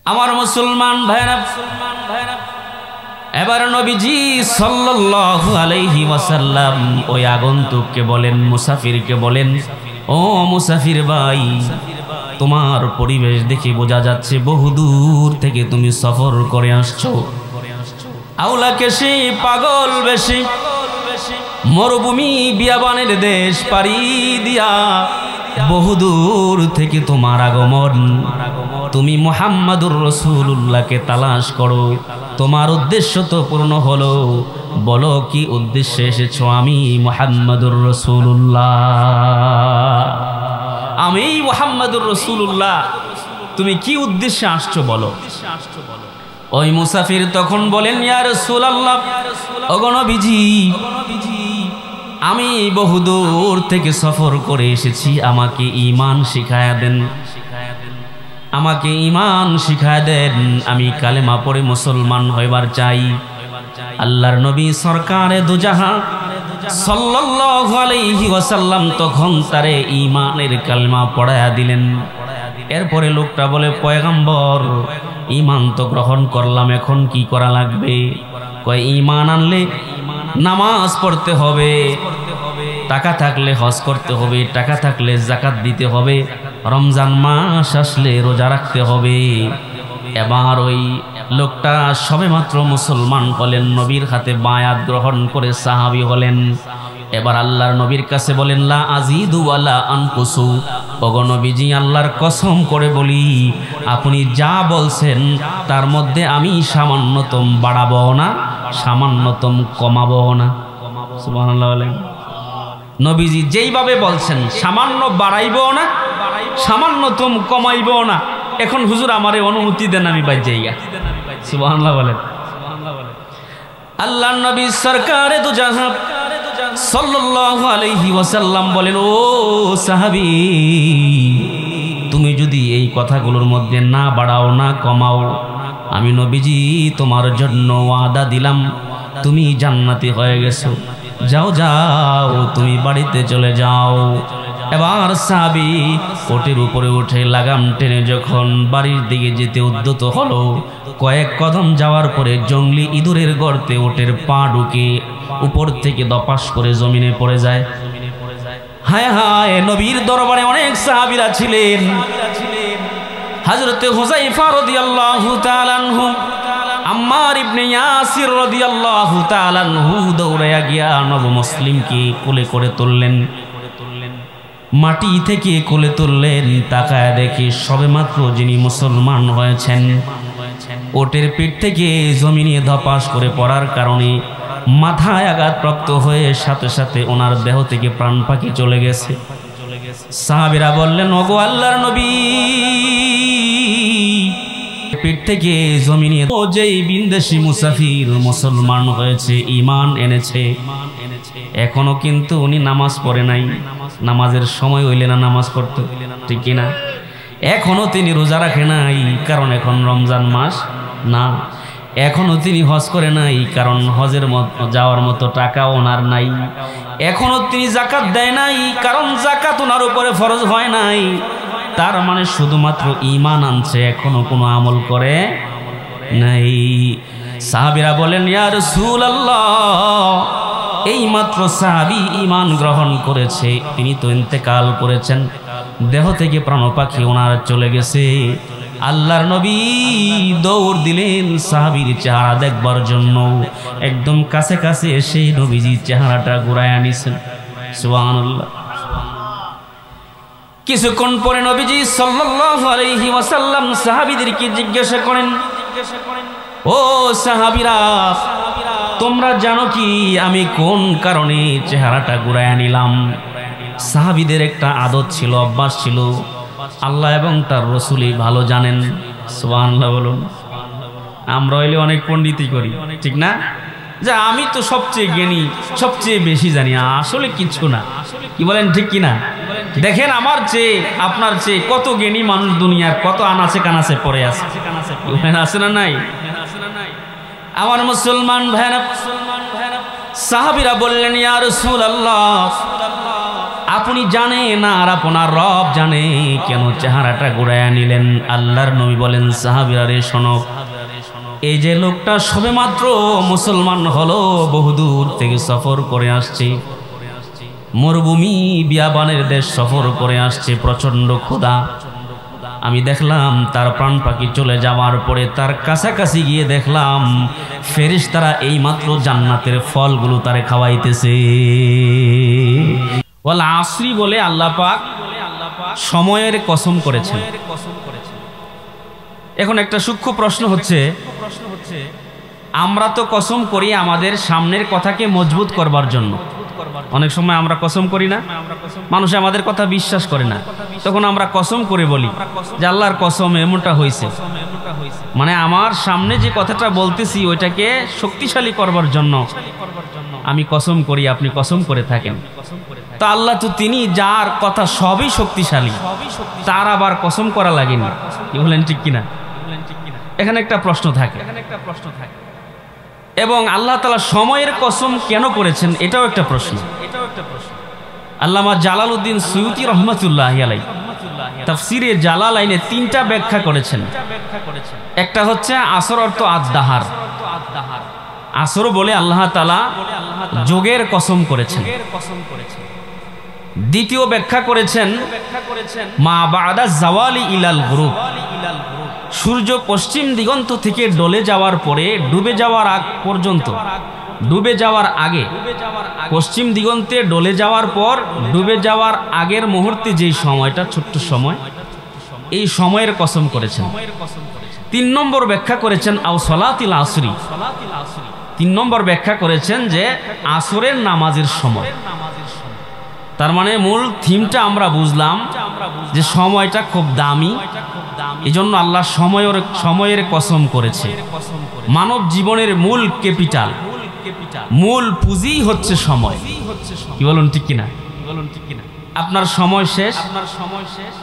আমার মুসলমান ভাইরা, এবার নবীজি সাল্লাল্লাহু আলাইহি ওয়াসাল্লাম ওই আগন্তুককে বলেন, মুসাফিরকে বলেন, ও মুসাফির ভাই, তোমার পরিবেশ দেখে বোঝা যাচ্ছে বহুদূর থেকে তুমি সফর করে আসছো। আওলা কেশি পাগল বেশি মরুভূমি বিয়াবানের দেশ পাড়ি দিয়া বহুদূর থেকে তোমার আগমন। তুমি মুহাম্মাদুর রাসূলুল্লাহকে তালাশ করো, তোমার উদ্দেশ্য তো পূর্ণ হলো। বলো কি উদ্দেশ্যে এসেছো? আমি মুহাম্মাদুর রাসূলুল্লাহ, আমি মুহাম্মাদুর রাসূলুল্লাহ। তুমি কি উদ্দেশ্যে আসছো বলো। ওই মুসাফির তখন বলেন, ইয়া রাসূলুল্লাহ, ওগো নবীজি, আমি বহুদূর থেকে সফর করে এসেছি, আমাকে ঈমান শিখায়া দেন, আমাকে ঈমান শিখায়া দেন। আমি কালেমা পড়ে মুসলমান হইবার চাই। আল্লাহর নবী সরকারে দুজাহান সাল্লাল্লাহু আলাইহি ওয়াসাল্লাম তখন তারে ঈমানের কালেমা পড়ায়া দিলেন। এরপরে লোকটা বলে, পয়গম্বর, ঈমান তো গ্রহণ করলাম, এখন কি করা লাগবে? কয়, ঈমান আনলে নামাজ পড়তে হবে, টাকা থাকলে হজ করতে হবে, টাকা থাকলে যাকাত দিতে হবে, রমজান মাস আসলে রোজা রাখতে হবে। এবার ওই লোকটা সবেমাত্র মুসলমান হলেন, নবীর হাতে বায়াত গ্রহণ করে সাহাবী হলেন। এবার আল্লাহর নবীর কাছে বলেন, লা আজিদু ওয়ালা আনকুসু, ওগো নবীজি, আল্লাহর কসম করে বলি, আপনি যা বলছেন তার মধ্যে আমি সামান্যতম বাড়াবো না, সামান্যতম কমাবো না। সুবহানাল্লাহ বলেন। নবীজি যেইভাবে বলছেন, সামান্য বাড়াইবো না, সামান্যতম কমাইবো না। এখন হুজুর আমারে অনুমতি দেন, আমি বাইর জায়গা। সুবহানাল্লাহ বলেন। আল্লাহর নবী সরকারে দুজাহান সাল্লাল্লাহু আলাইহি ওয়াসাল্লাম বলেন, ও সাহাবী, তুমি যদি এই কথাগুলোর মধ্যে না বাড়াও না কমাও, আমি নবীজি তোমার জন্য ওয়াদা দিলাম, তুমি জান্নাতি হয়ে গেছো। যাও যাও, তুমি বাড়িতে চলে যাও। এবার সাহাবী ওটের উপরে উঠে লাগাম টেনে যখন বাড়ির দিকে যেতে উদ্যত হলো, কয়েক কদম যাওয়ার পরে জঙ্গলি ইঁদুরের গর্তে ওটের পা ঢুকে উপর থেকে দপাস করে জমিনে পড়ে যায়। হায় হায়, নবীর দরবারে অনেক সাহাবীরা ছিলেন। হযরতে হুযায়ফা রাদিয়াল্লাহু তাআলা আনহু, আম্মার ইবনে ইয়াসির রাদিয়াল্লাহু তাআলা আনহু দৌড়ায়া গিয়া নব মুসলিমকে কোলে করে তুললেন, মাটি থেকে কোলে তুললেন। তাকায় দেখে সবেমাত্র যিনি মুসলমান হয়েছেন, ওটের পিঠ থেকে জমিনে ধপাস করে পড়ার কারণে মাথায় আঘাতপ্রাপ্ত হয়ে সাথে সাথে ওনার দেহ থেকে প্রাণ পাখি চলে গেছে। সাহাবীরা বললেন, ওগো আল্লাহর নবী, পিঠ থেকে জমিনে ও যেই বিন্দেশি মুসাফির মুসলমান হয়েছে, ঈমান এনেছে, এখনো কিন্তু উনি নামাজ পড়ে নাই। নামাজের সময় হইলে না নামাজ পড়তো, ঠিক কিনা? এখনো তিনি রোজা রাখে নাই, কারণ এখন রমজান মাস না। এখনো তিনি হজ করে নাই, কারণ হজের যাওয়ার মতো টাকা ওনার নাই। এখনো তিনি যাকাত দেয় নাই, কারণ যাকাত ওনার উপরে ফরজ হয় নাই। তার মানে শুধুমাত্র ঈমান আনছে, এখনো কোনো আমল করে নাই। সাহাবীরা বলেন, ইয়া রাসূলুল্লাহ, এই মাত্র সাহাবী ঈমান গ্রহণ করেছে, তিনি তো ইন্তেকাল করেছেন, দেহ থেকে প্রাণ পাখি ওনার চলে গেছে। আল্লাহর নবী দৌড় দিলেন সাহাবীর চেহারা দেখবার জন্য। একদম কাছে কাছে এসে নবীজির চেহারাটা ঘুরায় আনিছেন। সুবহানাল্লাহ। কিছুক্ষণ পরে নবীজি সাল্লাল্লাহু আলাইহি ওয়াসাল্লাম সাহাবীদেরকে জিজ্ঞাসা করেন, ও সাহাবীরা, তোমরা জানো কি আমি কোন কারণে চেহারাটা ঘুরায় আনিলাম? সাহাবীদের একটা আদত ছিল, অভ্যাস ছিল, আল্লাহ এবং তার রাসূলই ভালো জানেন। সুবহানাল্লাহ বলুন। আমরা হইলে অনেক পণ্ডিতই করি, ঠিক না? যে আমি তো সবচেয়ে জ্ঞানী, সবচেয়ে বেশি জানি, আসলে কিছু না। কি বলেন, ঠিক কিনা? দেখেন আমার চেয়ে আপনার চেয়ে কত জ্ঞানী মানুষ দুনিয়ার, কত আনাচে কানাচে পড়ে আছে, আছে না নাই? আমার মুসলমান ভাইরা, সাহাবীরা বললেন, ইয়া রাসূলুল্লাহ, আপনি জানেন আর আপনার রব জানে কেন চেহারাটা ঘুরাইয়া নিলেন। আল্লাহর নবী বলেন, সাহাবীরা রে শোনো, এই যে লোকটা সবেমাত্র মুসলমান হলো, বহুদূর থেকে সফর করে আসছে, মরুভূমি বিয়াবানের দেশ সফর করে আসছে, প্রচন্ড ক্ষুধা। আমি দেখলাম তার প্রাণ পাখি চলে যাওয়ার পরে তার কাছাকাছি গিয়ে দেখলাম ফেরেশতারা এই মাত্র জান্নাতের ফলগুলো তারে খাওয়াইতেছে। ওয়াল আসরি বলে আল্লাহ পাক সময়ের কসম করেছেন। এখন একটা সূক্ষ্ম প্রশ্ন হচ্ছে, আমরা তো কসম করি আমাদের সামনের কথাকে মজবুত করবার জন্য। অনেক সময় আমরা কসম করি না, মানুষ আমাদের কথা বিশ্বাস করে না, তখন আমরা কসম করে বলি যে আল্লাহর কসম এমনটা হয়েছে। মানে আমার সামনে যে কথাটা বলতেছি ওইটাকে শক্তিশালী করবার জন্য আমি কসম করি, আপনি কসম করে থাকেন। তা আল্লাহ তো তিনি যার কথা সবই শক্তিশালী, তার আবার কসম করা লাগেনি। কি বলেন, ঠিক কিনা? এখানে একটা প্রশ্ন থাকে। এবং আল্লাহ তাআলা সময়ের কসম কেন করেছেন এটাও একটা প্রশ্ন। আল্লামা জালালউদ্দিন সুয়ুতী রহমাতুল্লাহি আলাইহি তাফসিরে জালালাইনে 3টা ব্যাখ্যা করেছেন। একটা হচ্ছে আসর অর্থ আদ-দাহার, আসর বলে আল্লাহ তাআলা যোগের কসম করেছেন। দ্বিতীয় ব্যাখ্যা করেছেন মা বাদা জাওয়ালি ইলাল গুরুব, সূর্য পশ্চিম দিগন্ত থেকে ডলে যাওয়ার পরে ডুবে যাওয়ার আগ পর্যন্ত, ডুবে যাওয়ার আগে, পশ্চিম দিগন্তে ডলে যাওয়ার পর ডুবে যাওয়ার আগের মুহূর্তে যেই সময়টা, ছোট্ট সময়, এই সময়ের কসম করেছেন। 3 নম্বর ব্যাখ্যা করেছেন আও সলাতিল আসরি, 3 নম্বর ব্যাখ্যা করেছেন যে আসরের নামাজের সময়। তার মানে মূল থিমটা আমরা বুঝলাম যে সময়টা খুব দামি, এজন্য আল্লাহ সময়ের কসম করেছে। মানব জীবনের মূল ক্যাপিটাল, মূল পুঁজি হচ্ছে সময়। কি বলুন, ঠিক কিনা? আপনার সময় শেষ,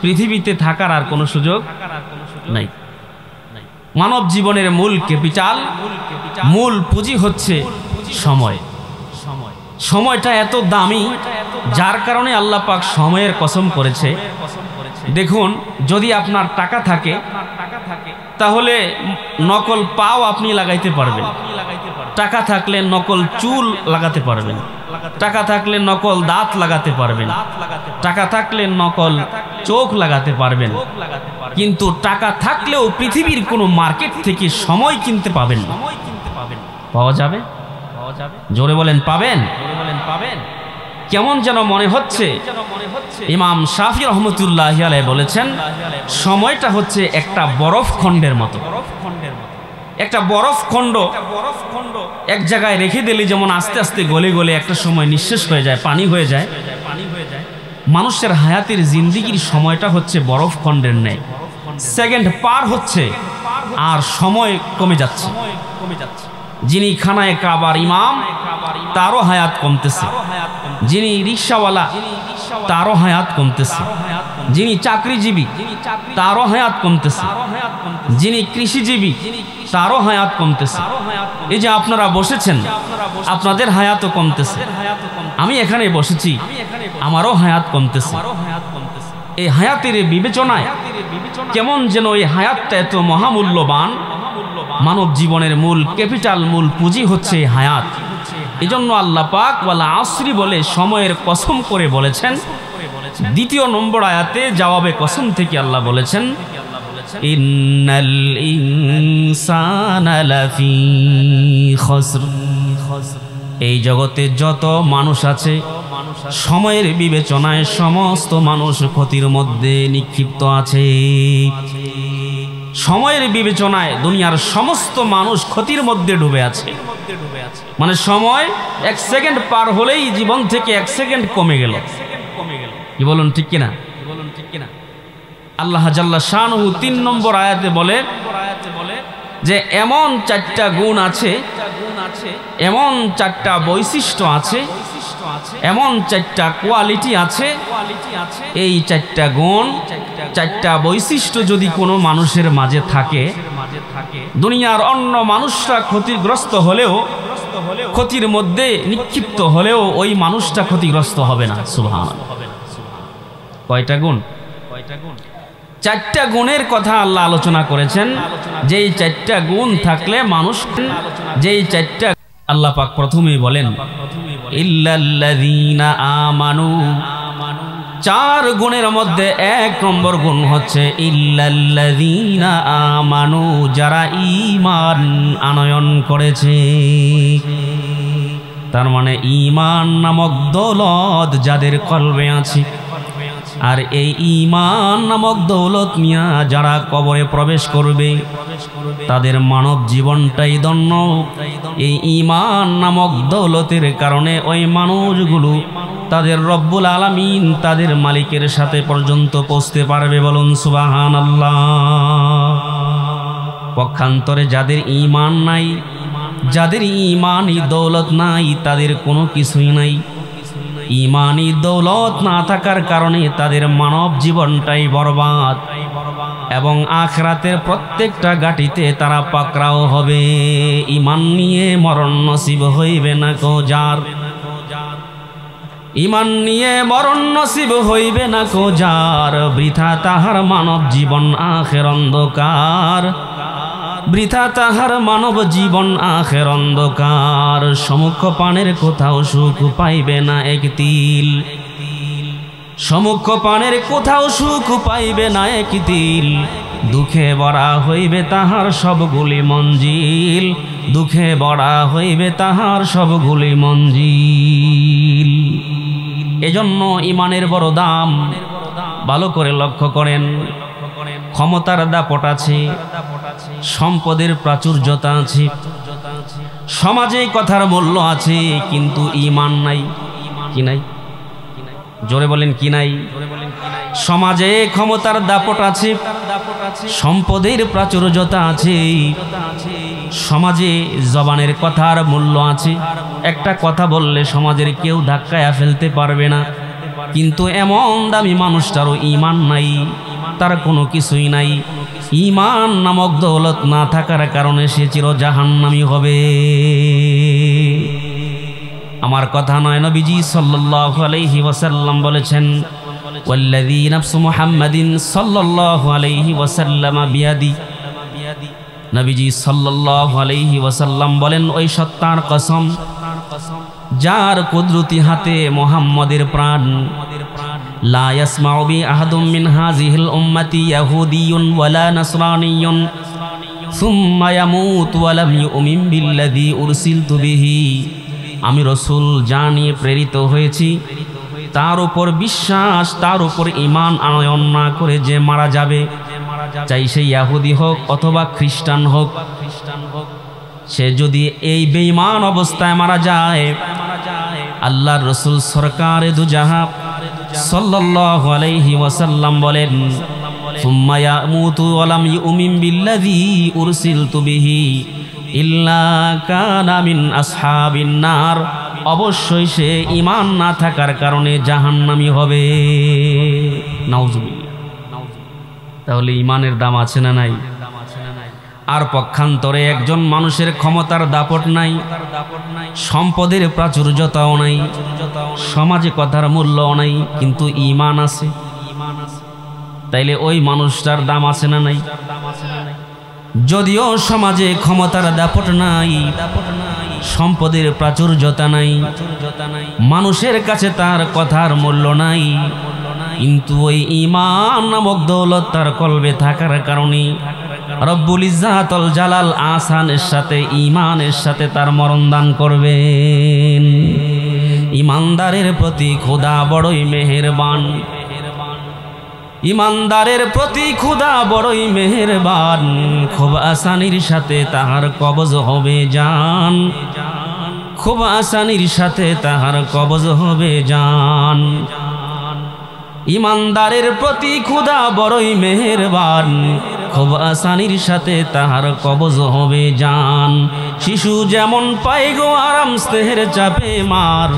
পৃথিবীতে থাকার আর কোনো সুযোগ নাই। মানব জীবনের মূল ক্যাপিটাল, মূল পুঁজি হচ্ছে সময়। সময়টা এত দামি যার কারণে আল্লাহ পাক সময়ের কসম করেছে। দেখুন, যদি আপনার টাকা থাকে তাহলে নকল পাও আপনি লাগাইতে পারবেন, টাকা থাকলে নকল চুল লাগাতে পারবেন, টাকা থাকলে নকল দাঁত লাগাতে পারবেন, টাকা থাকলে নকল চোখ লাগাতে পারবেন। কিন্তু টাকা থাকলেও পৃথিবীর কোনো মার্কেট থেকে সময় কিনতে পাবেন না। পাওয়া যাবে? জোরে বলেন, পাবেন? কেমন যেন মনে হচ্ছে ইমাম শাফি রহমতুল্লাহি আলাইহি বলেছেন, সময়টা হচ্ছে একটা বরফ খণ্ডের মতো। একটা বরফ খণ্ড এক জায়গায় রেখে দিলে যেমন আস্তে আস্তে গলে গলে একটা সময় নিঃশেষ হয়ে যায়, পানি হয়ে যায়, মানুষের হায়াতের জিন্দিগির সময়টা হচ্ছে বরফ খণ্ডের ন্যায়। সেকেন্ড পার হচ্ছে আর সময় কমে যাচ্ছে। যিনি খানায়ে কাবার ইমাম তারও হায়াত কমতেছে, যিনি রিকশাওয়ালা তারও হায়াত কমতেছে, যিনি চাকরিজীবী তারও হায়াত কমতেছে, যিনি কৃষিজীবী তারও হায়াত কমতেছে। এই যে আপনারা বসেছেন, আপনাদের হায়াতও কমতেছে। আমি এখানে বসেছি, আমারও হায়াত কমতেছে। এই হায়াতের বিবেচনায় কেমন যেন এই হায়াতটা এত মহামূল্যবান। মানব জীবনের মূল ক্যাপিটাল, মূল পুঁজি হচ্ছে হায়াত। এজন্য আল্লাহ পাক ওয়াল আসরি বলে সময়ের কসম করে বলেছেন। দ্বিতীয় নম্বর আয়াতে জবাবে কসম থেকে আল্লাহ বলেছেন, ইন্নাল ইনসানা লাফি খসর। এই জগতে যত মানুষ আছে সময়ের বিবেচনায় সমস্ত মানুষ ক্ষতির মধ্যে নিক্ষিপ্ত আছে। সময়ের বিবেচনায় দুনিয়ার সমস্ত মানুষ ক্ষতির মধ্যে ডুবে আছে। মানে সময় 1 সেকেন্ড পার হলেই জীবন থেকে 1 সেকেন্ড কমে গেল। কি বলুন, ঠিক কিনা? আল্লাহ জাল্লা শানুহু 3 নম্বর আয়াতে বলে যে এমন 4টা গুণ আছে, এমন 4টা বৈশিষ্ট্য আছে, এমন 4টা কোয়ালিটি আছে। এই 4টা গুণ, 4টা বৈশিষ্ট্য যদি কোনো মানুষের মাঝে থাকে, দুনিয়ার অন্য মানুষরা ক্ষতিগ্রস্ত হলেও, ক্ষতির মধ্যে নিক্ষিপ্ত হলেও ওই মানুষটা ক্ষতিগ্রস্ত হবে না। সুবহানাল্লাহ। কয়টা গুণ? চারটা গুণের কথা আল্লাহ আলোচনা করেছেন, যেই চারটা গুণ থাকলে মানুষ, যেই চারটা আল্লাহ পাক প্রথমেই বলেন ইল্লাল্লাযীনা আমানু। চার গুণের মধ্যে এক নম্বর গুণ হচ্ছে ইল্লাল্লাযীনা আমানু, যারা ঈমান আনয়ন করেছে। তার মানে ঈমান নামক দৌলত যাদের কলবে আছে, আর এই ঈমান নামক দৌলত নিয়ে যারা কবরে প্রবেশ করবে তাদের মানব জীবনটাই ধন্য। এই ঈমান নামক দৌলতের কারণে ওই মানুষগুলো তাদের রব্বুল আলামিন, তাদের মালিকের সাথে পর্যন্ত পৌঁছতে পারবে। বলুন সুবহানাল্লাহ। পক্ষান্তরে যাদের ঈমান নাই, যাদের ঈমানি দৌলত নাই, তাদের কোনো কিছুই নাই। ঈমানি দৌলত না থাকার কারণে তাদের মানব জীবনটাই বরবাদ, এবং আখিরাতের প্রত্যেকটা ঘাটিতে তারা পাকড়াও হবে। ঈমান নিয়ে মরণ নসিব হইবে না কো যার, ঈমান নিয়ে মরণ নসিব হইবে না কো যার, বৃথা তাহার মানব জীবন আখের অন্ধকার, বৃথা তাহার মানব জীবন আখের অন্ধকার। সমুখ পানের কোথাও সুখ পাইবে না এক তিল, সমুখ পানের কোথাও সুখ পাইবে না এক তিল। দুঃখে ভরা হইবে তাহার সবগুলি মঞ্জিল, দুঃখে ভরা হইবে তাহার সবগুলি মঞ্জিল। এজন্য ঈমানের বড় দাম। ভালো করে লক্ষ্য করেন, ক্ষমতার দাপট আছে, সম্পদের প্রাচুর্যতা আছে, সমাজে কথার মূল্য আছে, কিন্তু ঈমান নাই। কি নাই? জোরে বলেন কি নাই? সমাজে ক্ষমতার দাপট আছে, সম্পদের প্রাচুর্যতা আছে, সমাজে জবানের কথার মূল্য আছে। একটা কথা বললে সমাজের কেউ ধাক্কায় ফেলতে পারবে না, কিন্তু এমন দামি মানুষটারও ঈমান নাই, তার কোনো কিছুই নাই। ঈমান নামক দৌলত না থাকার কারণে সে চির জাহান্নামী হবে। আমার কথা নয়, নবীজি সাল্লাল্লাহু আলাইহি ওয়াসাল্লাম বলেছেন, ওয়াল্লাযী নাফসু মুহাম্মাদিন সাল্লাল্লাহু আলাইহি ওয়াসাল্লাম বিয়াদি। নবীজি সাল্লাল্লাহু আলাইহি ওয়াসাল্লাম বলেন, ওই সত্তার কসম যার কুদরতি হাতে মুহাম্মাদের প্রাণ, লা ইয়াসমাউ বি আহাদুম মিন হাযিহিল উম্মতি ইয়াহুদিয়ুন ওয়ালা নাসরানিয়ুন সুম্মা ইয়ামুতু ওয়া লাম ইউমিন বিল্লাযী উরসিলতু বিহি। আমি রাসূল যা নিয়ে প্রেরিত হয়েছি তার উপর বিশ্বাস, তার উপর ঈমান আনয়ন না করে যে মারা যাবে, চাই সে ইহুদি হোক অথবা খ্রিস্টান হোক, সে যদি এই বেঈমান অবস্থায় মারা যায়, আল্লাহর রাসূল সরকারে দু জাহান সাল্লাল্লাহু আলাইহি ওয়াসাল্লাম বলেন, সুম্মা ইয়ামুতু ওয়া লাম ইউমিন বিল্লাযী উরসিলতু বিহি ইল্লা কানা মিন আসহাবিন নার। অবশ্যই সে ঈমান না থাকার কারণে জাহান্নামী হবে। নাউজুবিল্লাহ। তাহলে ঈমানের দাম আছে না নাই? আর পক্ষান্তরে একজন মানুষের ক্ষমতার দাপট নাই, সম্পদের প্রাচুর্যতাও নাই, সমাজে কথার মূল্যও নাই, কিন্তু ঈমান আছে, তাইলে ওই মানুষটার দাম আছে না নাই? যদিও সমাজে ক্ষমতার দাপট নাই, সম্পদের প্রাচুর্যতা নাই, মানুষের কাছে তার কথার মূল্য নাই, কিন্তু ওই ঈমান নামক দৌলত তার কলবে থাকার কারণে রব্বুল ইজ্জাতুল জালাল আসানের সাথে, ঈমানের সাথে তার মরণ দান করবেন। ঈমানদারের প্রতি খোদা বড়ই মেহেরবান, ঈমানদারের প্রতি খোদা বড়ই মেহেরবান। খুব আসানির সাথে তাহার কবজ হবে জান, খুব আসানির সাথে তাহার কবজ হবে জান। ঈমানদারের প্রতি খোদা বড়ই মেহেরবান, খুব আসানির সাথে তাহার কবজ হবে জান। শিশু যেমন পায় গো আরাম স্নেহের চাপে মার,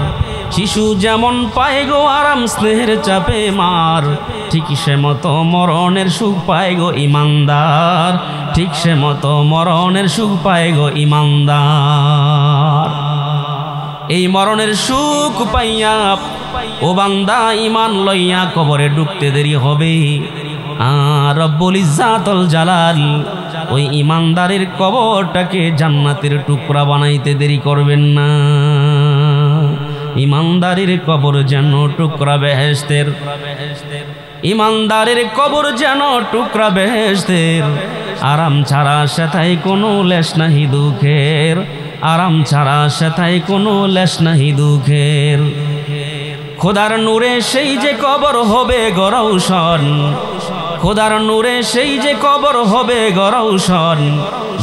শিশু যেমন পায় গো আরাম স্নেহের চাপে মার, ঠিক সে মতো মরণের সুখ পায় গো ঈমানদার, ঠিক সে মতো মরণের সুখ পায় গো ঈমানদার। এই মরণের সুখ পাইয়া ও বান্দা ঈমান লইয়া কবরে ঢুকতে দেরি হবে, আর রব্বুল ইজ্জাতুল জালাল ওই ঈমানদারের কবরটাকে জান্নাতের টুকরা বানাইতে দেরি করবেন না। ঈমানদারের কবর যেন টুকরা বেহেশতের, ঈমানদারের কবর যেন টুকরা বেহেশতের। আরাম ছাড়া সেথায় কোনো লেশ নাহি দুঃখের, আরাম ছাড়া সেথায় কোনো লেশ নাহি দুঃখের। খোদার নূরে সেই যে কবর হবে গরৌশন, খোদার নূরে সেই যে কবর হবে গরৌশন।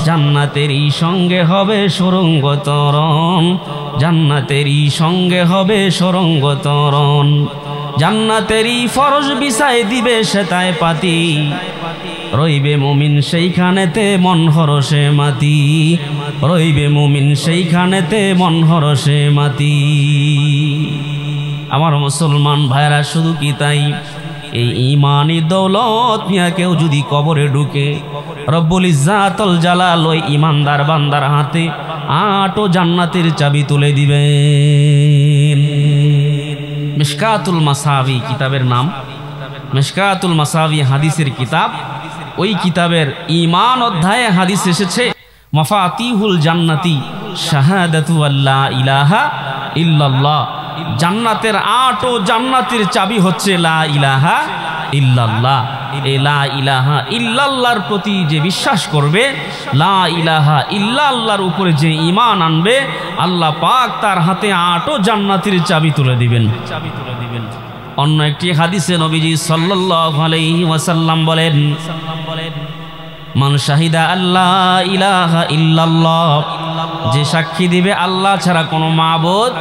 জান্নাতেরই সঙ্গে হবে সুরঙ্গ তরণ, জান্নাতেরই সঙ্গে হবে সুরঙ্গ তরণ। জান্নাতেরই ফরজ বিছায় দিবে সেতায় পাতি, রইবে মুমিন সেইখানেতে মন হরষে মাতি, রইবে মুমিন সেইখানেতে মন হরষে মাতি। আমার মুসলমান ভাইরা, শুধু কি তাই, এই ঈমানি দৌলত নিয়ে কেউ যদি কবরে ঢুকে, রব্বুল ইজ্জাতুল জালাল ওই ঈমানদার বান্দার হাতে 8 জান্নাতের চাবি তুলে দিবেন। মিশকাতুল মাসাবি কিতাবের নাম, মিশকাতুল মাসাবি হাদিসের কিতাব। ওই কিতাবের ঈমান অধ্যায়ে হাদিস এসেছে, মাফাতিহুল জান্নাতি শাহাদাতু আল্লা ইলাহা ইল্লাল্লাহ। জান্নাতের 8 জান্নাতের চাবি হচ্ছে লা ইলাহা ইল্লাল্লাহ। এই লা ইলাহা ইল্লাল্লাহর প্রতি যে বিশ্বাস করবে, লা ইলাহা ইল্লাল্লাহর উপরে যে ঈমান আনবে, আল্লাহ পাক তার হাতে 8 জান্নাতের চাবি তুলে দিবেন। অন্য একটি হাদিসে নবীজি সাল্লাল্লাহু আলাইহি ওয়াসাল্লাম বলেন, মান শাহিদা আল্লাহ ইলাহা ইল্লাল্লাহ, যে সাক্ষী দিবে আল্লাহ ছাড়া কোনো মাবুদ,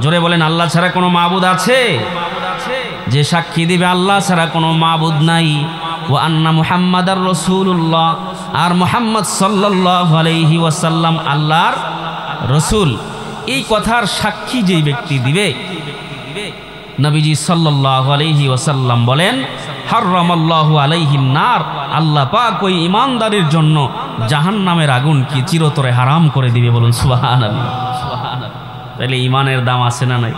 জোরে বলেন আল্লাহ ছাড়া কোনো মাবুদ আছে, যে সাক্ষী দিবে আল্লাহ ছাড়া কোনো মাবুদ নাই, ওয়া আন্না মুহাম্মাদার রাসূলুল্লাহ, আর মুহাম্মদ সাল্লাল্লাহু আলাইহি ওয়াসাল্লাম আল্লাহর রাসূল, এই কথার সাক্ষী যেই ব্যক্তি দিবে, নবীজি সাল্লাল্লাহু আলাইহি ওয়াসাল্লাম বলেন, হারামাল্লাহু আলাইহিন নার, আল্লাহ পাক ওই ঈমানদারের জন্য জাহান্নামের আগুন কি চিরতরে হারাম করে দিবে। বলুন সুবহানাল্লাহ। তাহলে ঈমানের দাম আছে না নাই?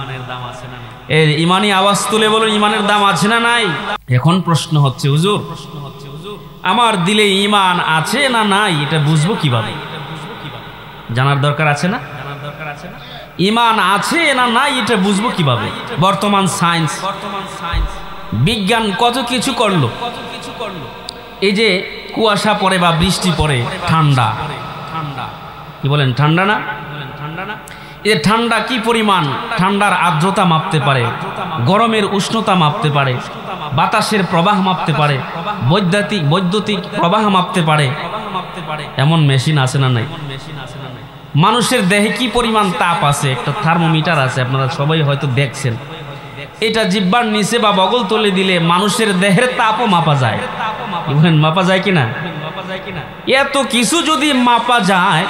এই ঈমানি আওয়াজ তুলে বলুন, ঈমানের দাম আছে না নাই? এখন প্রশ্ন হচ্ছে, হুজুর আমার দিলে ঈমান আছে না নাই, এটা বুঝবো কিভাবে? জানার দরকার আছে না? ঈমান আছে না নাই এটা বুঝবো কিভাবে? বর্তমান সায়েন্স, বিজ্ঞান কত কিছু করলো। এই যে কুয়াশা পড়ে বা বৃষ্টি পড়ে, ঠান্ডা, কি বলেন ঠান্ডা না? এ ঠান্ডা কি পরিমাণ, ঠান্ডার আর্দ্রতা মাপতে পারে, গরমের উষ্ণতা মাপতে পারে, বাতাসের প্রবাহ মাপতে পারে, বৈদ্যুতিক প্রবাহ মাপতে পারে, এমন মেশিন আছে না নাই? মানুষের দেহে কি পরিমাণ তাপ আছে, একটা থার্মোমিটার আছে, আপনারা সবাই হয়তো দেখছেন। এটা জিহ্বার নিচে বা বগল তলে দিলে মানুষের দেহের তাপও মাপা যায়। মাপা যায় কিনা? এত কিছু যদি মাপা যায়,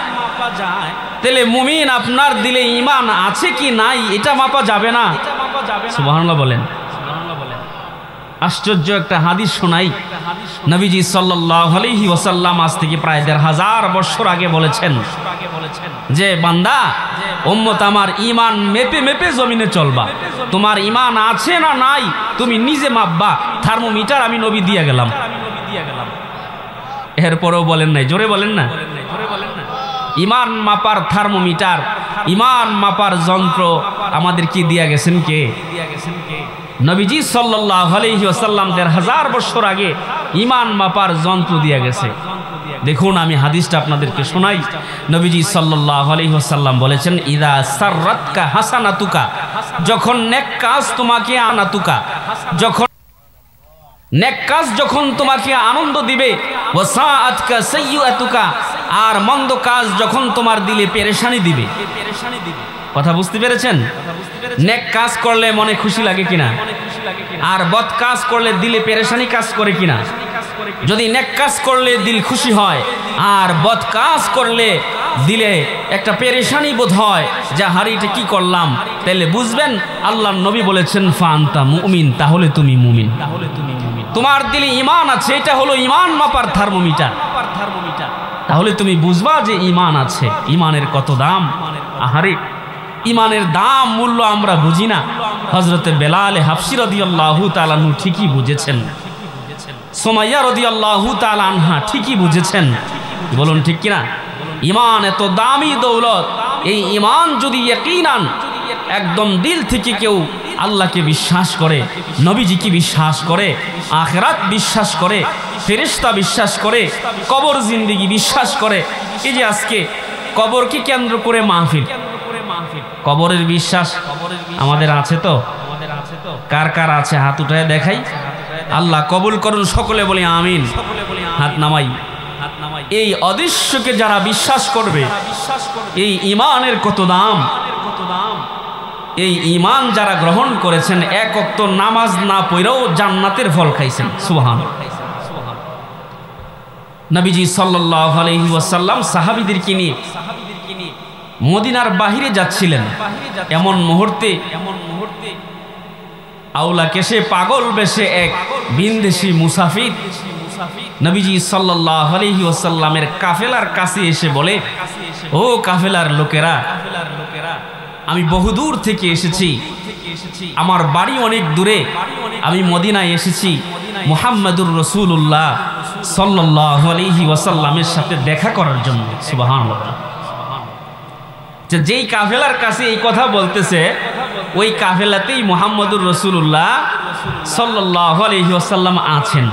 তাহলে মুমিন আপনার দিলে ঈমান আছে কি নাই এটা মাপা যাবে না? সুবহানাল্লাহ বলেন। আশ্চর্য একটা হাদিস শোনাই। নবীজি সাল্লাল্লাহু আলাইহি ওয়াসাল্লাম আজ থেকে প্রায় ১৫০০ বছর আগে বলেছেন যে, বান্দা উম্মত আমার, ঈমান মেপে মেপে জমিনে চলবা। তোমার ঈমান আছে না নাই তুমি নিজে মাপবা। থার্মোমিটার আমি নবী দিয়ে গেলাম। এরপরেও বলেন নাই, জোরে বলেন না। ঈমান মাপার থার্মোমিটার, ঈমান মাপার যন্ত্র আমাদের কি দিয়া গেছেন কে? নবীজি সাল্লাল্লাহু আলাইহি ওয়াসাল্লাম ১৫০০ বছর আগে ঈমান মাপার যন্ত্র দিয়া গেছে। দেখুন, আমি হাদিসটা আপনাদেরকে শোনাই। নবীজি সাল্লাল্লাহু আলাইহি ওয়াসাল্লাম বলেছেন, ইদা সাররাতকা হাসানাতুকা, যখন নেক কাজ তোমাকে আনাতুকা, যখন নেক কাজ যখন তোমাকে আনন্দ দিবে, ওয়াসাআতকা সাইয়্যাতুকা, আর মন্দ কাজ যখন তোমার দিলে পেরেশানি দিবে। কথা বুঝতে পেরেছেন? নেক কাজ করলে মনে খুশি লাগে কিনা, আর বদ কাজ করলে দিলে পেরেশানি কাজ করে কিনা? যদি নেক কাজ করলে দিল খুশি হয়, আর বদ কাজ করলে দিলে একটা পেরেশানি বোধ হয় যে হারিটা কি করলাম, তাহলে বুঝবেন আল্লাহর নবী বলেছেন, ফাআনতা মুমিন, তাহলে তুমি মুমিন। তোমার দিলে ঈমান আছে, এটা হলো ঈমান মাপার থার্মোমিটার। তাহলে তুমি বুঝবা যে ঈমান আছে। ঈমানের কত দাম! আহারে, ঈমানের দাম মূল্য আমরা বুঝি না। হযরতে বেলাল হাবশী রাদিয়াল্লাহু তাআলা আনহু ঠিকই বুঝেছেন, সুমাইয়া রাদিয়াল্লাহু তাআলা আনহা ঠিকই বুঝেছেন। বলুন ঠিক কিনা? ঈমান এত দামি দৌলত, এই ঈমান যদি ইয়াকিনান একদম দিল থেকে কেউ আল্লাহকে বিশ্বাস করে, নবীজিকে বিশ্বাস করে, আখিরাত বিশ্বাস করে, ফেরেশতা বিশ্বাস করে, কবর জিন্দেগি বিশ্বাস করে। এই যে আজকে কবরকে কেন্দ্র করে মাহফিল, কবরের বিশ্বাস আমাদের আছে তো? কার কার আছে হাত উঠায় দেখাই। আল্লাহ কবুল করুন, সকলে বলি আমিন। হাত নামাই। এই অদৃশ্যকে যারা বিশ্বাস করবে, এই ঈমানের কত দাম! এই ঈমান যারা গ্রহণ করেছেন, এক ওয়াক্ত নামাজ না পড়েও জান্নাতের ফল খাইছেন। সুবহানাল্লাহ। নবীজি সাল্লাল্লাহু আলাইহি ওয়াসাল্লাম সাহাবীদেরকে নিয়ে মদিনার বাহিরে যাচ্ছিলেন। এমন মুহূর্তে আওলা কেশে পাগল বেশে এক বিনদেশী মুসাফির নবীজি সাল্লাল্লাহু আলাইহি ওয়াসাল্লামের কাফেলার কাছে এসে বলে, ও কাফেলার লোকেরা, আমি বহুদূর থেকে এসেছি, আমার বাড়ি অনেক দূরে, আমি মদিনায় এসেছি মুহাম্মাদুর রাসূলুল্লাহ সাল্লাল্লাহু আলাইহি ওয়াসাল্লামের সাথে দেখা করার জন্য। সুবহানাল্লাহ। যেই কাফেলার কাছে এই কথা বলতেছে, ওই কাফেলাতেই মুহাম্মাদুর রাসূলুল্লাহ সাল্লাল্লাহু আলাইহি ওয়াসাল্লাম আছেন।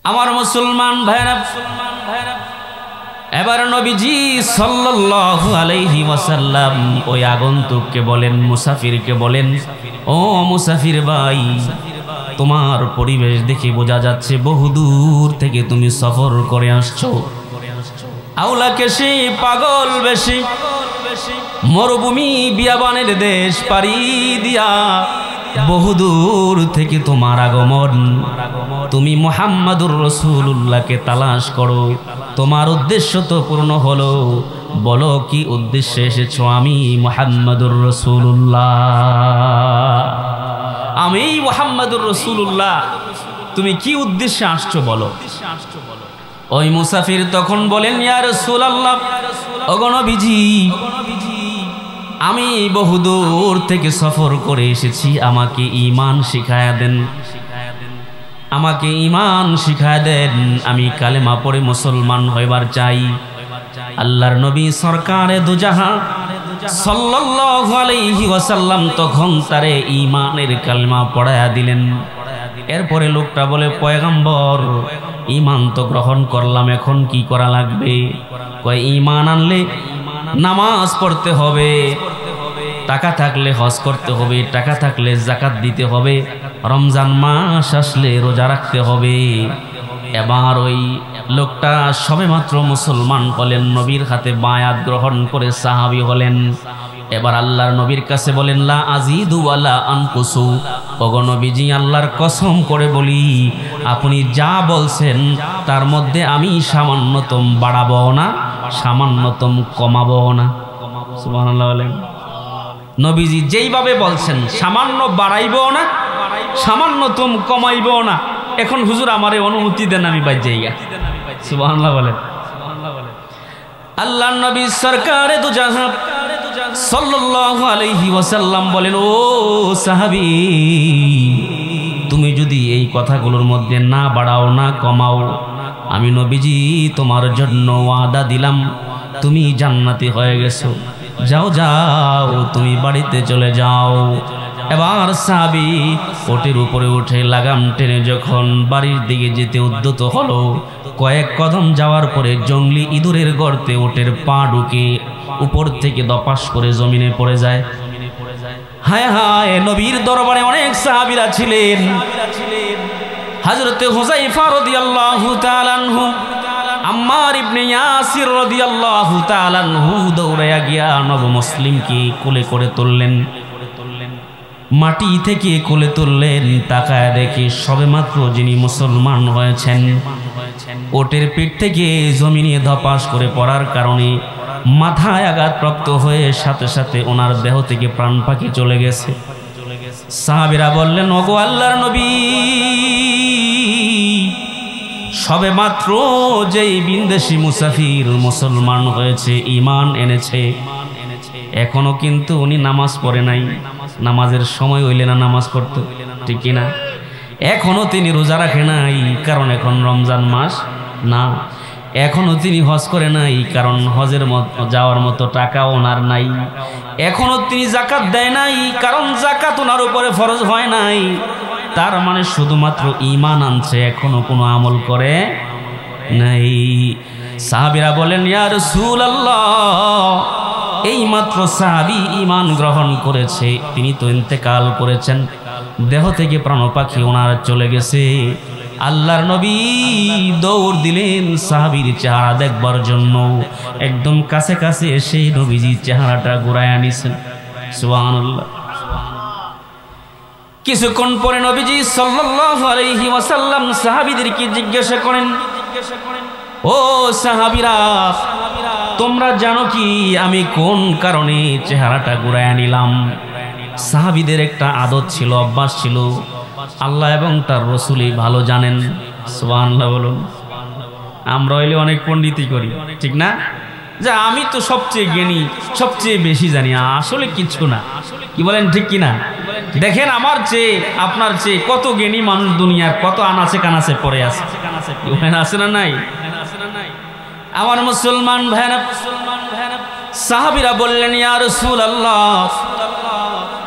আমার মুসলমান ভাইরা, এবার নবীজি সাল্লাল্লাহু আলাইহি ওয়াসাল্লাম ওই আগন্তুককে বলেন, মুসাফিরকে বলেন, ও মুসাফির ভাই, তোমার পরিবেশ দেখে বোঝা যাচ্ছে বহুদূর থেকে তুমি সফর করে আসছো। আওলা কেশে পাগল বেশি মরুভূমি বিয়াবানের দেশ পাড়ি দিয়া বহুদূর থেকে তোমার আগমন। তুমি মুহাম্মাদুর রাসূলুল্লাহকে তালাশ করো, তোমার উদ্দেশ্য তো পূর্ণ হলো। বলো কি উদ্দেশ্যে এসেছো? আমি মুহাম্মাদুর রাসূলুল্লাহ, আমি মুহাম্মাদুর রাসূলুল্লাহ। তুমি কি উদ্দেশ্যে আসছো বলো। ওই মুসাফির তখন বলেন, ইয়া রাসূলুল্লাহ, ওগো নবীজি, আমি বহুদূর থেকে সফর করে এসেছি, আমাকে ঈমান শিখায়া দেন, আমাকে ঈমান শিখায়া দেন, আমি কালেমা পড়ে মুসলমান হইবার চাই। আল্লাহর নবী সরকারে দুজাহান সাল্লাল্লাহু আলাইহি ওয়াসাল্লাম তখন তারে ঈমানের কালেমা পড়ায়া দিলেন। এরপরে লোকটা বলে, পয়গম্বর, ঈমান তো গ্রহণ করলাম, এখন কি করা লাগবে? কয়, ঈমান আনলে নামাজ পড়তে হবে, টাকা থাকলে হজ করতে হবে, টাকা থাকলে যাকাত দিতে হবে, রমজান মাস আসলে রোজা রাখতে হবে। এবার ওই লোকটা সবেমাত্র মুসলমান হলেন, নবীর হাতে বায়াত গ্রহণ করে সাহাবী হলেন। এবার আল্লাহর নবীর কাছে বলেন, লা আজিদু ওয়ালা আনকুসু, ওগো নবীজি, আল্লাহর কসম করে বলি, আপনি যা বলছেন তার মধ্যে আমি সামান্যতম বাড়াবো না, সামান্যতম কমাবো না। সুবহানাল্লাহ বলেন। নবীজি যেইভাবে বলছেন, সামান্য বাড়াইবো না, সামান্যতম কমাইবো না। এখন হুজুর আমারে অনুমতি দেন, আমি বাইর জায়গা। সুবহানাল্লাহ বলেন। আল্লাহর নবী সরকারে দুজাহান সাল্লাল্লাহু আলাইহি ওয়াসাল্লাম বলেন, ও সাহাবী, তুমি যদি এই কথাগুলোর মধ্যে না বাড়াও না কমাও, আমি নবীজি তোমার জন্য ওয়াদা দিলাম, তুমি জান্নাতি হয়ে গেছো। যাও যাও, তুমি বাড়িতে চলে যাও। এবার সাহাবী ওটের উপরে উঠে লাগাম টেনে যখন বাড়ির দিকে যেতে উদ্যত হলো, কয়েক কদম যাওয়ার পরে জঙ্গলি ইঁদুরের গর্তে ওটের পা ঢুকে উপর থেকে দপাস করে জমিনে পড়ে যায়। হায় হায়, নবীর দরবারে অনেক সাহাবীরা ছিলেন। হযরতে হুযায়ফা রাদিয়াল্লাহু তাআলা আনহু, আম্মার ইবনে ইয়াসির রাদিয়াল্লাহু তাআলা আনহু দৌড়ায়া গিয়া নব মুসলিমকে কোলে করে তুললেন, মাটি থেকে কোলে তুললেন। তাকায় দেখে সবেমাত্র যিনি মুসলমান হয়েছেন, ওটের পিঠ থেকে জমিনে ধপাস করে পড়ার কারণে মাথায় আঘাতপ্রাপ্ত হয়ে সাথে সাথে ওনার দেহ থেকে প্রাণ পাখি চলে গেছে। সাহাবীরা বললেন, ওগো আল্লাহর নবী, সবে মাত্র যেই বিনদেশী মুসাফির মুসলমান হয়েছে, ঈমান এনেছে, এখনো কিন্তু উনি নামাজ পড়ে নাই। নামাজের সময় হইলে না নামাজ পড়তো, ঠিক কিনা? এখনো তিনি রোজা রাখে নাই, কারণ এখন রমজান মাস না। এখনো তিনি হজ করে নাই, কারণ হজের যাওয়ার মতো টাকা ওনার নাই। এখনো তিনি যাকাত দেয় নাই, কারণ যাকাত ওনার উপরে ফরজ হয় নাই। তার মানে শুধুমাত্র ঈমান আনছে, এখনো কোনো আমল করে নাই। সাহাবীরা বলেন, ইয়া রাসূলুল্লাহ, এই মাত্র সাহাবী ঈমান গ্রহণ করেছে, তিনি তো ইন্তেকাল করেছেন, দেহ থেকে প্রাণ পাখি ওনার চলে গেছে। আল্লাহর নবী দৌড় দিলেন সাহাবীর চেহারা দেখবার জন্য। একদম কাছে কাছে এসে নবীজির চেহারাটা ঘুরায় আনিছেন। সুবহানাল্লাহ। কিছুক্ষণ পরে নবীজি সাল্লাল্লাহু আলাইহি ওয়াসাল্লাম সাহাবীদেরকে জিজ্ঞাসা করেন, ও সাহাবীরা, তোমরা জানো কি আমি কোন কারণে চেহারাটা ঘুরায় আনিলাম? সাহাবীদের একটা আদত ছিল, অভ্যাস ছিল, আল্লাহ এবং তার রাসূলই ভালো জানেন। সুবহানাল্লাহ বলুন। আমরা হইলে অনেক পণ্ডিতই করি, ঠিক না? যে আমি তো সবচেয়ে জ্ঞানী, সবচেয়ে বেশি জানি, আসলে কিছু না। কি বলেন, ঠিক কিনা? দেখেন আমার চেয়ে আপনার চেয়ে কত জ্ঞানী মানুষ দুনিয়ার, কত আনাচে কানাচে পড়ে আছে, আছে না নাই? আমার মুসলমান ভাইরা, সাহাবীরা বললেন, ইয়া রাসূলুল্লাহ,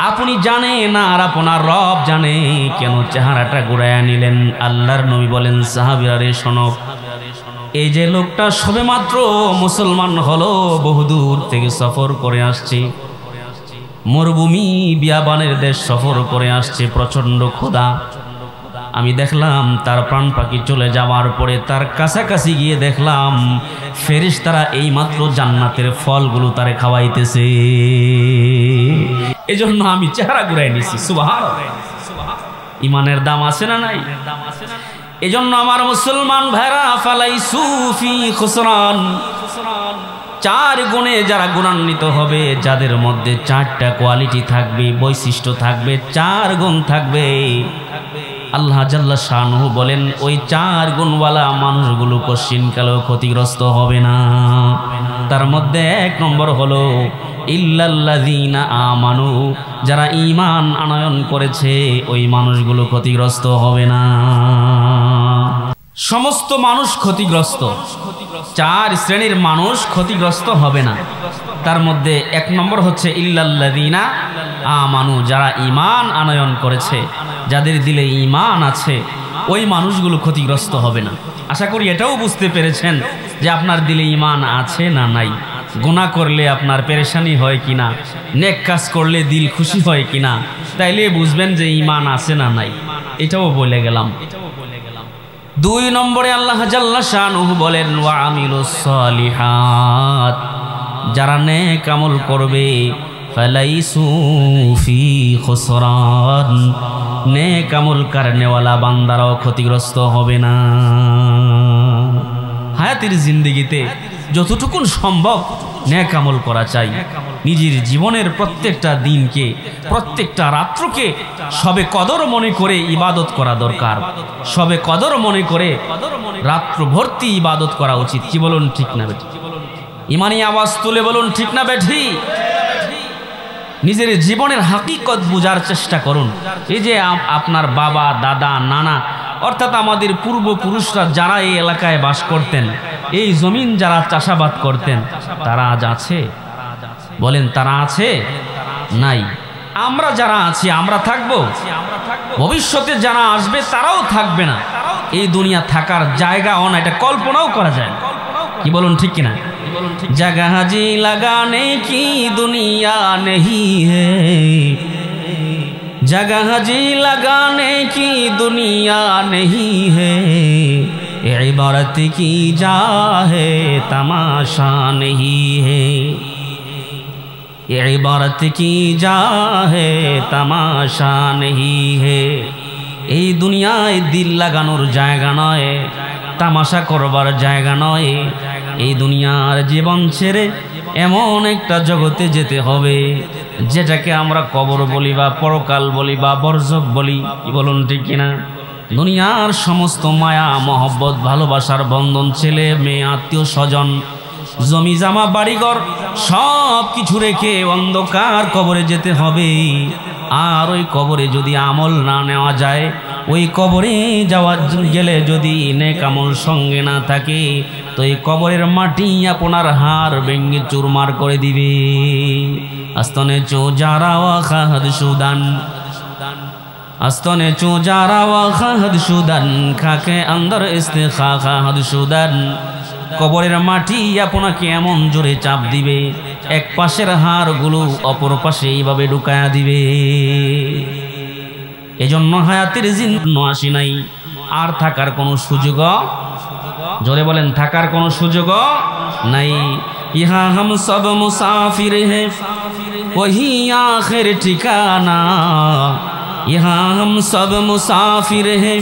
আপনি জানেন আর আপনার রব জানে কেন চেহারাটা ঘুরাইয়া নিলেন? আল্লাহর নবী বলেন, সাহাবীরা রে শোনো, এই যে লোকটা সবেমাত্র মুসলমান হলো, বহুদূর থেকে সফর করে আসছে, মরুভূমি বিয়াবানের দেশ সফর করে আসছে, প্রচন্ড ক্ষুধা। আমি দেখলাম তার প্রাণ পাখি চলে যাওয়ার পরে তার কাছাকাছি গিয়ে দেখলাম ফেরেশতারা এই মাত্র জান্নাতের ফলগুলো তারে খাওয়াইতেছে। এজন্য আমি চেহারা ঘুরাই নিছি। সুবহানাল্লাহ। ইমানের দাম আছে না নাই? এজন্য আমার মুসলমান ভাইরা, ফালাইসু ফি খুসরান, চার গুণে যারা গুণান্বিত হবে, যাদের মধ্যে চারটা কোয়ালিটি থাকবে, বৈশিষ্ট্য থাকবে, চার গুণ থাকবে, আল্লাহ জাল্লা শানুহু বলেন ওই চার গুণওয়ালা মানুষগুলো কশিনকালেও ক্ষতিগ্রস্ত হবে না। তার মধ্যে এক নম্বর হলো ইল্লাল্লাযীনা আমানু, যারা ঈমান আনয়ন করেছে ওই মানুষগুলো ক্ষতিগ্রস্ত হবে না। সমস্ত মানুষ ক্ষতিগ্রস্ত, চার শ্রেণীর মানুষ ক্ষতিগ্রস্ত হবে না। তার মধ্যে এক নম্বর হচ্ছে ইল্লাল্লাযীনা আমানু, যারা ঈমান আনয়ন করেছে, যাদের দিলে ঈমান আছে, ওই মানুষগুলো ক্ষতিগ্রস্ত হবে না। আশা করি এটাও বুঝতে পেরেছেন যে আপনার দিলে ঈমান আছে না নাই। গুনাহ করলে আপনার পেরেশানি হয় কিনা, নেক কাজ করলে দিল খুশি হয় কিনা, তাইলে বুঝবেন যে ঈমান আছে না নাই। এটাও বলে গেলাম। দুই নম্বরে আল্লাহ জাল্লা শানুহু বলেন ওয়া আমিলুস সালিহাত, যারা নেক আমল করবে, ফালাইসু ফি খুসরান, নেক আমল করনেওয়ালা বান্দারাও ক্ষতিগ্রস্ত হবে না। হায়াতের জিন্দেগিতে যতটুকুন সম্ভব নেক আমল করা চাই। নিজের জীবনের প্রত্যেকটা দিনকে, প্রত্যেকটা রাত্রকে সবে কদর মনে করে ইবাদত করা দরকার। সবে কদর মনে করে রাত্র ভর্তি ইবাদত করা উচিত। কি বলুন, ঠিক না বেঠি? ইমানি আওয়াজ তুলে বলুন, ঠিক না বেঠি? নিজের জীবনের হাকিকত বুঝার চেষ্টা করুন। এই যে আপনার বাবা, দাদা, নানা, অর্থাৎ আমাদের পূর্বপুরুষরা যারা এই এলাকায় বাস করতেন, এই জমিন যারা চাষাবাদ করতেন, তারা আজ আছে? বলেন, তারা আছে? নাই। আমরা যারা আছি আমরা থাকবো? ভবিষ্যতে যারা আসবে তারাও থাকবে না। এই দুনিয়া থাকার জায়গাও না, এটা কল্পনাও করা যায় না। কি বলুন, ঠিক কিনা? जगह जी लगाने की दुनिया नहीं है, जगह जी लगाने की दुनिया नहीं है, इबारत की जा है तमाशा नहीं है, इबारत की जा है तमाशा नहीं है। এই দুনিয়ায় দিল লাগানোর জায়গা নয়, তামাশা করবার জায়গা নয়। এই দুনিয়ার জীবন ছেড়ে এমন একটা জগতে যেতে হবে যেটাকে আমরা কবর বলি বা পরকাল বলি বা বরজখ বলি। কি বলুন, ঠিক কিনা? দুনিয়ার সমস্ত মায়া মহব্বত ভালোবাসার বন্ধন, ছেলে মেয়ে আত্মীয় স্বজন জমি জামা বাড়িঘর সব কিছু রেখে অন্ধকার কবরে যেতে হবে। আর ওই কবরে যদি আমল না নেওয়া যায়, ওই কবরে যাওয়া গেলে যদি নেক আমল সঙ্গে না থাকে, তো এই কবরের মাটি আপনার হাড় ভেঙে চুরমার করে দিবে। আস্তনে চো যারা ওয়া খাহাদ সুদান, আস্তনে চো যারা ওয়া খাহাদ সুদান, খাকে আন্দর ইস্তে খা খাহাদ সুদান। কবরের মাটি আপনাকে এমন জোরে চাপ দিবে, এক পাশের হাড়গুলো অপর পাশে এইভাবে ঢুকায়া দিবে। এজন্য হায়াতের জিন্দ আসি নাই, আর থাকার কোনো সুযোগ, জোরে বলেন, থাকার কোনো সুযোগ নাই। ইহা হাম সব মুসাফির হে ওহি আখির ঠিকানা, ইহা হাম সব মুসাফির হে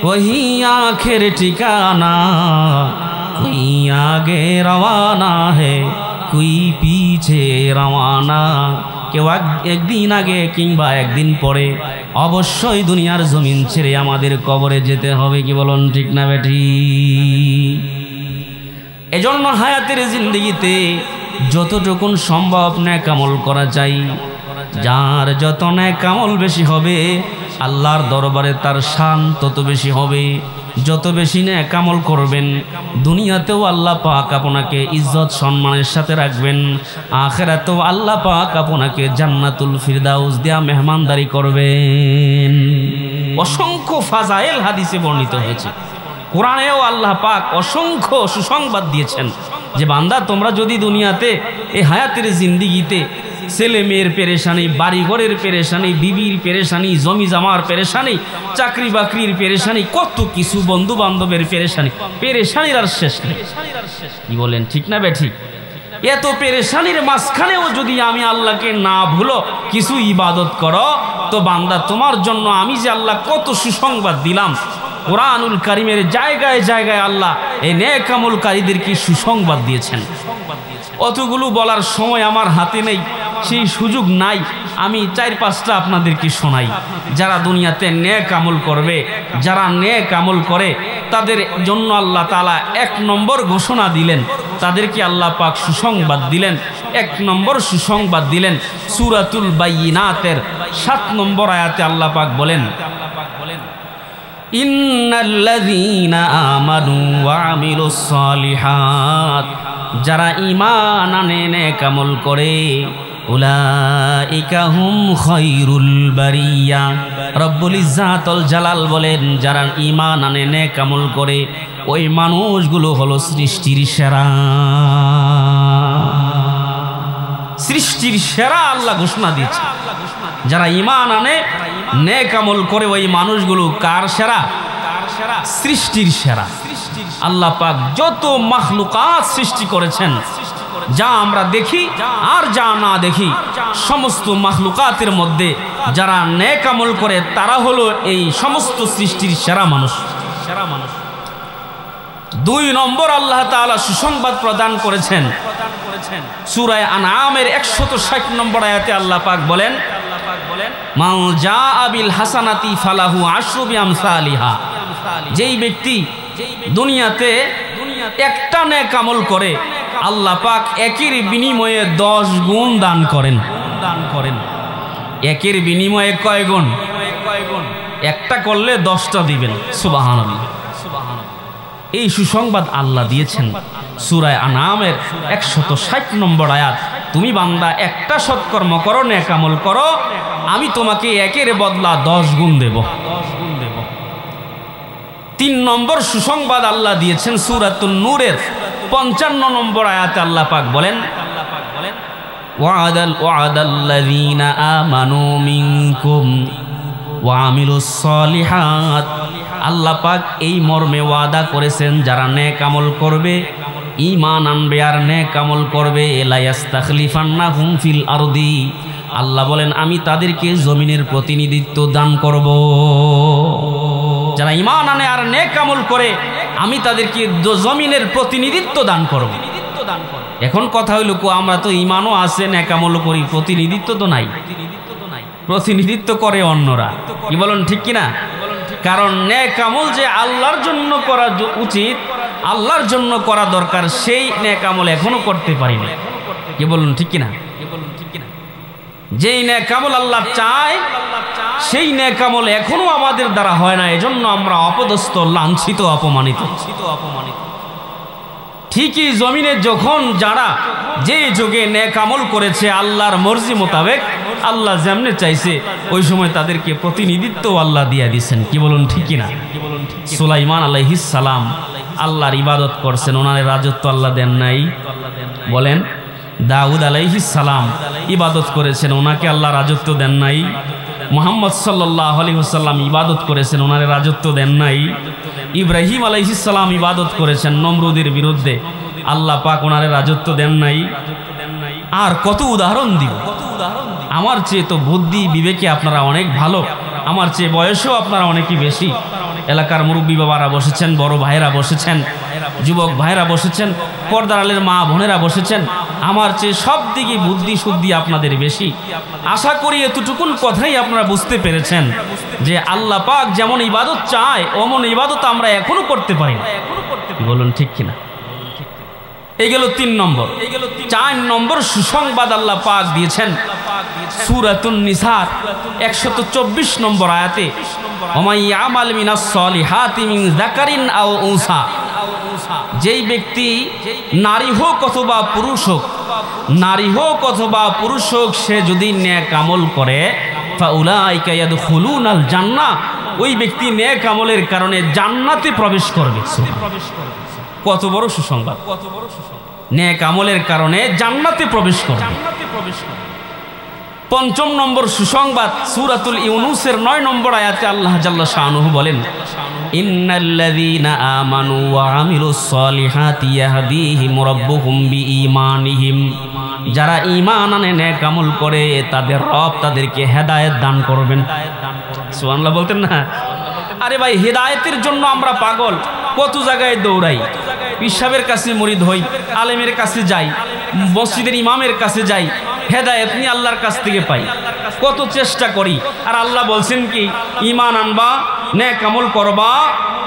ওহি আখির ঠিকানা। कोई आगे रवाना है कोई पीछे रवाना। কেউ একদিন আগে কিংবা একদিন পরে অবশ্যই দুনিয়ার জমিন ছেড়ে আমাদের কবরে যেতে হবে। কি বলুন, ঠিক না বেঠি? এজন্য হায়াতের জিন্দেগিতে যতটুকুন সম্ভব নেক আমল করা চাই। যার যত নেক আমল বেশি হবে, আল্লাহর দরবারে তার শান তত বেশি হবে। যত বেশি নেক আমল করবেন, দুনিয়াতেও আল্লাহ পাক আপনাকে ইজ্জত সম্মানের সাথে রাখবেন, আখিরাতেও আল্লাহ পাক আপনাকে জান্নাতুল ফিরদাউস দেয়া মেহমানদারি করবেন। অসংখ্য ফাজাইল হাদিসে বর্ণিত হয়েছে, কোরআনেও আল্লাহ পাক অসংখ্য সুসংবাদ দিয়েছেন যে বান্দা, তোমরা যদি দুনিয়াতে এই হায়াতের জিন্দিগিতে ছেলে মেয়ের পেরেশানি, বাড়িঘরের পেরেশানি, বিবির পেরেশানি, জমি জামার পেরেশানি, চাকরি বাকরির পেরেশানি, কত কিছু, বন্ধু বান্ধবের পেরেশানি, পেরেশানির আর শেষ নেই। কি বলেন, ঠিক না বেঠিক? এত পেরেশানির মাঝখানেও যদি আমি আল্লাহকে না ভুলো, কিছু ইবাদত করো, তো বান্দা তোমার জন্য আমি যে আল্লাহ কত সুসংবাদ দিলাম। কোরআনুল কারীমের জায়গায় জায়গায় আল্লাহ এই নেক আমলকারীদেরকে সুসংবাদ দিয়েছেন। অতগুলো বলার সময় আমার হাতে নেই, সেই সুযোগ নাই। আমি 4-5টা আপনাদেরকে শোনাই। যারা দুনিয়াতে নেক আমল করবে, যারা নেক আমল করে, তাদের জন্য আল্লাহ তাআলা 1 নম্বর ঘোষণা দিলেন, তাদেরকে আল্লাহ পাক সুসংবাদ দিলেন। 1 নম্বর সুসংবাদ দিলেন সূরাতুল বাইয়িনাতের 7 নম্বর আয়াতে আল্লাহ পাক বলেন, ইন্নাল্লাযীনা আমানু ওয়া আমিলুস সালিহাত, যারা ঈমান আনে নেক আমল করে, উলাইকা হুম খায়রুল বারিয়া। রব্বুল ইজ্জাতুল জালাল বলেন, যারা ঈমান আনে নেক আমল করে, ওই মানুষগুলো হলো সৃষ্টির সেরা। সৃষ্টির সেরা আল্লাহ ঘোষণা দিয়েছে। যারা ঈমান আনে নেক আমল করে, ওই মানুষগুলো কার সেরা? সৃষ্টির সেরা। আল্লাহ পাক যত মাখলুকাত সৃষ্টি করেছেন, যা আমরা দেখি আর যা না দেখি, সমস্ত মাখলুকাতের মধ্যে যারা নেক আমল করে, তারা হলো এই সমস্ত সৃষ্টির সেরা মানুষ। 2 নম্বর আল্লাহ তাআলা সুসংবাদ প্রদান করেছেন সূরা আনআমের 160 নম্বর আয়াতে আল্লাহ পাক বলেন, মান জাআ বিল হাসানাতি ফালাহু আশরু বিআমসালিহা। যেই ব্যক্তি দুনিয়াতে একটা নেক আমল করে, আল্লাহ পাক একের বিনিময়ে 10 গুণ দান করেন। একের বিনিময়ে কয় গুণ? একটা করলে 10টা দিবেন। সুবহানাল্লাহ। এই সুসংবাদ আল্লাহ দিয়েছেন সূরা আনআমের 160 নম্বর আয়াত। তুমি বান্দা একটা সৎকর্ম করো, নেক আমল করো, আমি তোমাকে একের বদলা 10 গুণ দেব। 3 নম্বর সুসংবাদ আল্লাহ দিয়েছেন সূরাতুন নূরের 55 নম্বর আয়াতে আল্লাহ পাক বলেন, ওয়াদাল্লাযীনা আমানু মিনকুম ওয়া আমিলুস সালিহাত। আল্লাহ পাক এই মর্মে ওয়াদা করেছেন, যারা নেক আমল করবে, ঈমান আনবে আর নেক আমল করবে, লা ইস্তাখলিফান্নাহুম ফিল আরদি। আল্লাহ বলেন, আমি তাদেরকে জমিনের প্রতিনিধিত্ব দান করব। যারা ঈমান আনে আর নেক আমল করে, আমি তাদেরকে জমিনের প্রতিনিধিত্ব দান করব। এখন কথা হইল, আমরা তো ঈমানও আছে, নেক আমলও করি, প্রতিনিধিত্ব তো নাই। প্রতিনিধিত্ব করে অন্যরা। কি বলেন, ঠিক কিনা? কারণ নেক আমল যে আল্লাহর জন্য করা উচিত, আল্লাহর জন্য করা দরকার, সেই নেক আমল এখনো করতে পারি না। কি বলুন, ঠিক কিনা? যেই নেক আমল আল্লাহ চায় সেই নেক আমল এখনো আমাদের দ্বারা হয় না, এজন্য আমরা অপদস্থ, লাঞ্ছিত, অপমানিত। ঠিকই জমিনে যখন যারা যে যুগে নেক আমল করেছে আল্লাহর মর্জি মোতাবেক, আল্লাহ যেমনে চাইছে ওই সময় তাদেরকে প্রতিনিধিত্ব আল্লাহ দিয়ে দিয়েছেন। কি বলুন ঠিক কিনা? সুলাইমান আলাইহিস সালাম আল্লাহর ইবাদত করছেন, ওনার রাজত্ব আল্লাহ দেন নাই? বলেন। দাউদ আলাইহিস সালাম ইবাদত করেছেন, ওনাকে আল্লাহ রাজত্ব দেন নাই? মুহাম্মদ সাল্লাল্লাহু আলাইহি ওয়াসাল্লাম ইবাদত করেছেন, ওনার রাজত্ব দেন নাই? ইব্রাহিম আলাইহিস সালাম ইবাদত করেছেন নমরুদের বিরুদ্ধে, আল্লাহ পাক ওনার রাজত্ব দেন নাই? আর কত উদাহরণ দিব। আমার চেয়ে তো বুদ্ধি বিবেকে আপনারা অনেক ভালো, আমার চেয়ে বয়সেও আপনারা অনেকই বেশি। এলাকার মুরব্বী বাবারা বসেছেন, বড় ভাইরা বসেছেন, যুবক ভাইরা বসেছেন, পর্দার আলের মা বোনেরা বসেছেন, আমার চেয়ে সব দিকে বুদ্ধি শুদ্ধি আপনাদের বেশি। আশা করি এতটুকুন কথাই আপনারা বুঝতে পেরেছেন যে আল্লাহ পাক যেমন ইবাদত চায় অমন ইবাদত আমরা এখনো করতে পারি না। বলুন ঠিক কিনা? এই গেল 3 নম্বর। 4 নম্বর সুসংবাদ আল্লাহ পাক দিয়েছেন সূরাতুন নিসার 124 নম্বর আয়াতে, ওমাই ইয়ামাল মিনাস সলিহাতি মিন যাকারিন আও উনসা, যেই ব্যক্তি নারী হোক অথবা পুরুষ হোক, নারী হোক অথবা পুরুষ হোক, সে যদি নেক আমল করে ফাউলাইকা ইয়াদখুলুনাল জান্নাহ, ওই ব্যক্তি নেক আমলের কারণে জান্নাতে প্রবেশ করবে। কত বড় সুসংবাদ! নেক আমলের কারণে জান্নাতে প্রবেশ করবে। 5 নম্বর সুসংবাদ সূরাতুল ইউনূসের 9 নম্বর আয়াতে আল্লাহ জাল্লা শানুহু বলেন, ইন্নাল্লাযীনা আমানু ওয়া আমিলুস সলিহাতি ইয়াহদিহিম রাব্বুহুম বিঈমানিহিম, যারা ঈমান আনে নেক আমল করে তাদের রব তাদেরকে হেদায়েত দান করবেন। সুবহানাল্লাহ বলতেন না? আরে ভাই, হেদায়েতের জন্য আমরা পাগল, কত জায়গায় দৌড়াই, পীর সাহেবের কাছে মুরিদ হই, আলেমের কাছে যাই, মসজিদের ইমামের কাছে যাই, হেদায়েত নিয়ে আল্লাহর কাছ থেকে পাই, কত চেষ্টা করি। আর আল্লাহ বলছেন কি? ঈমান আনবা, নেক আমল করবা,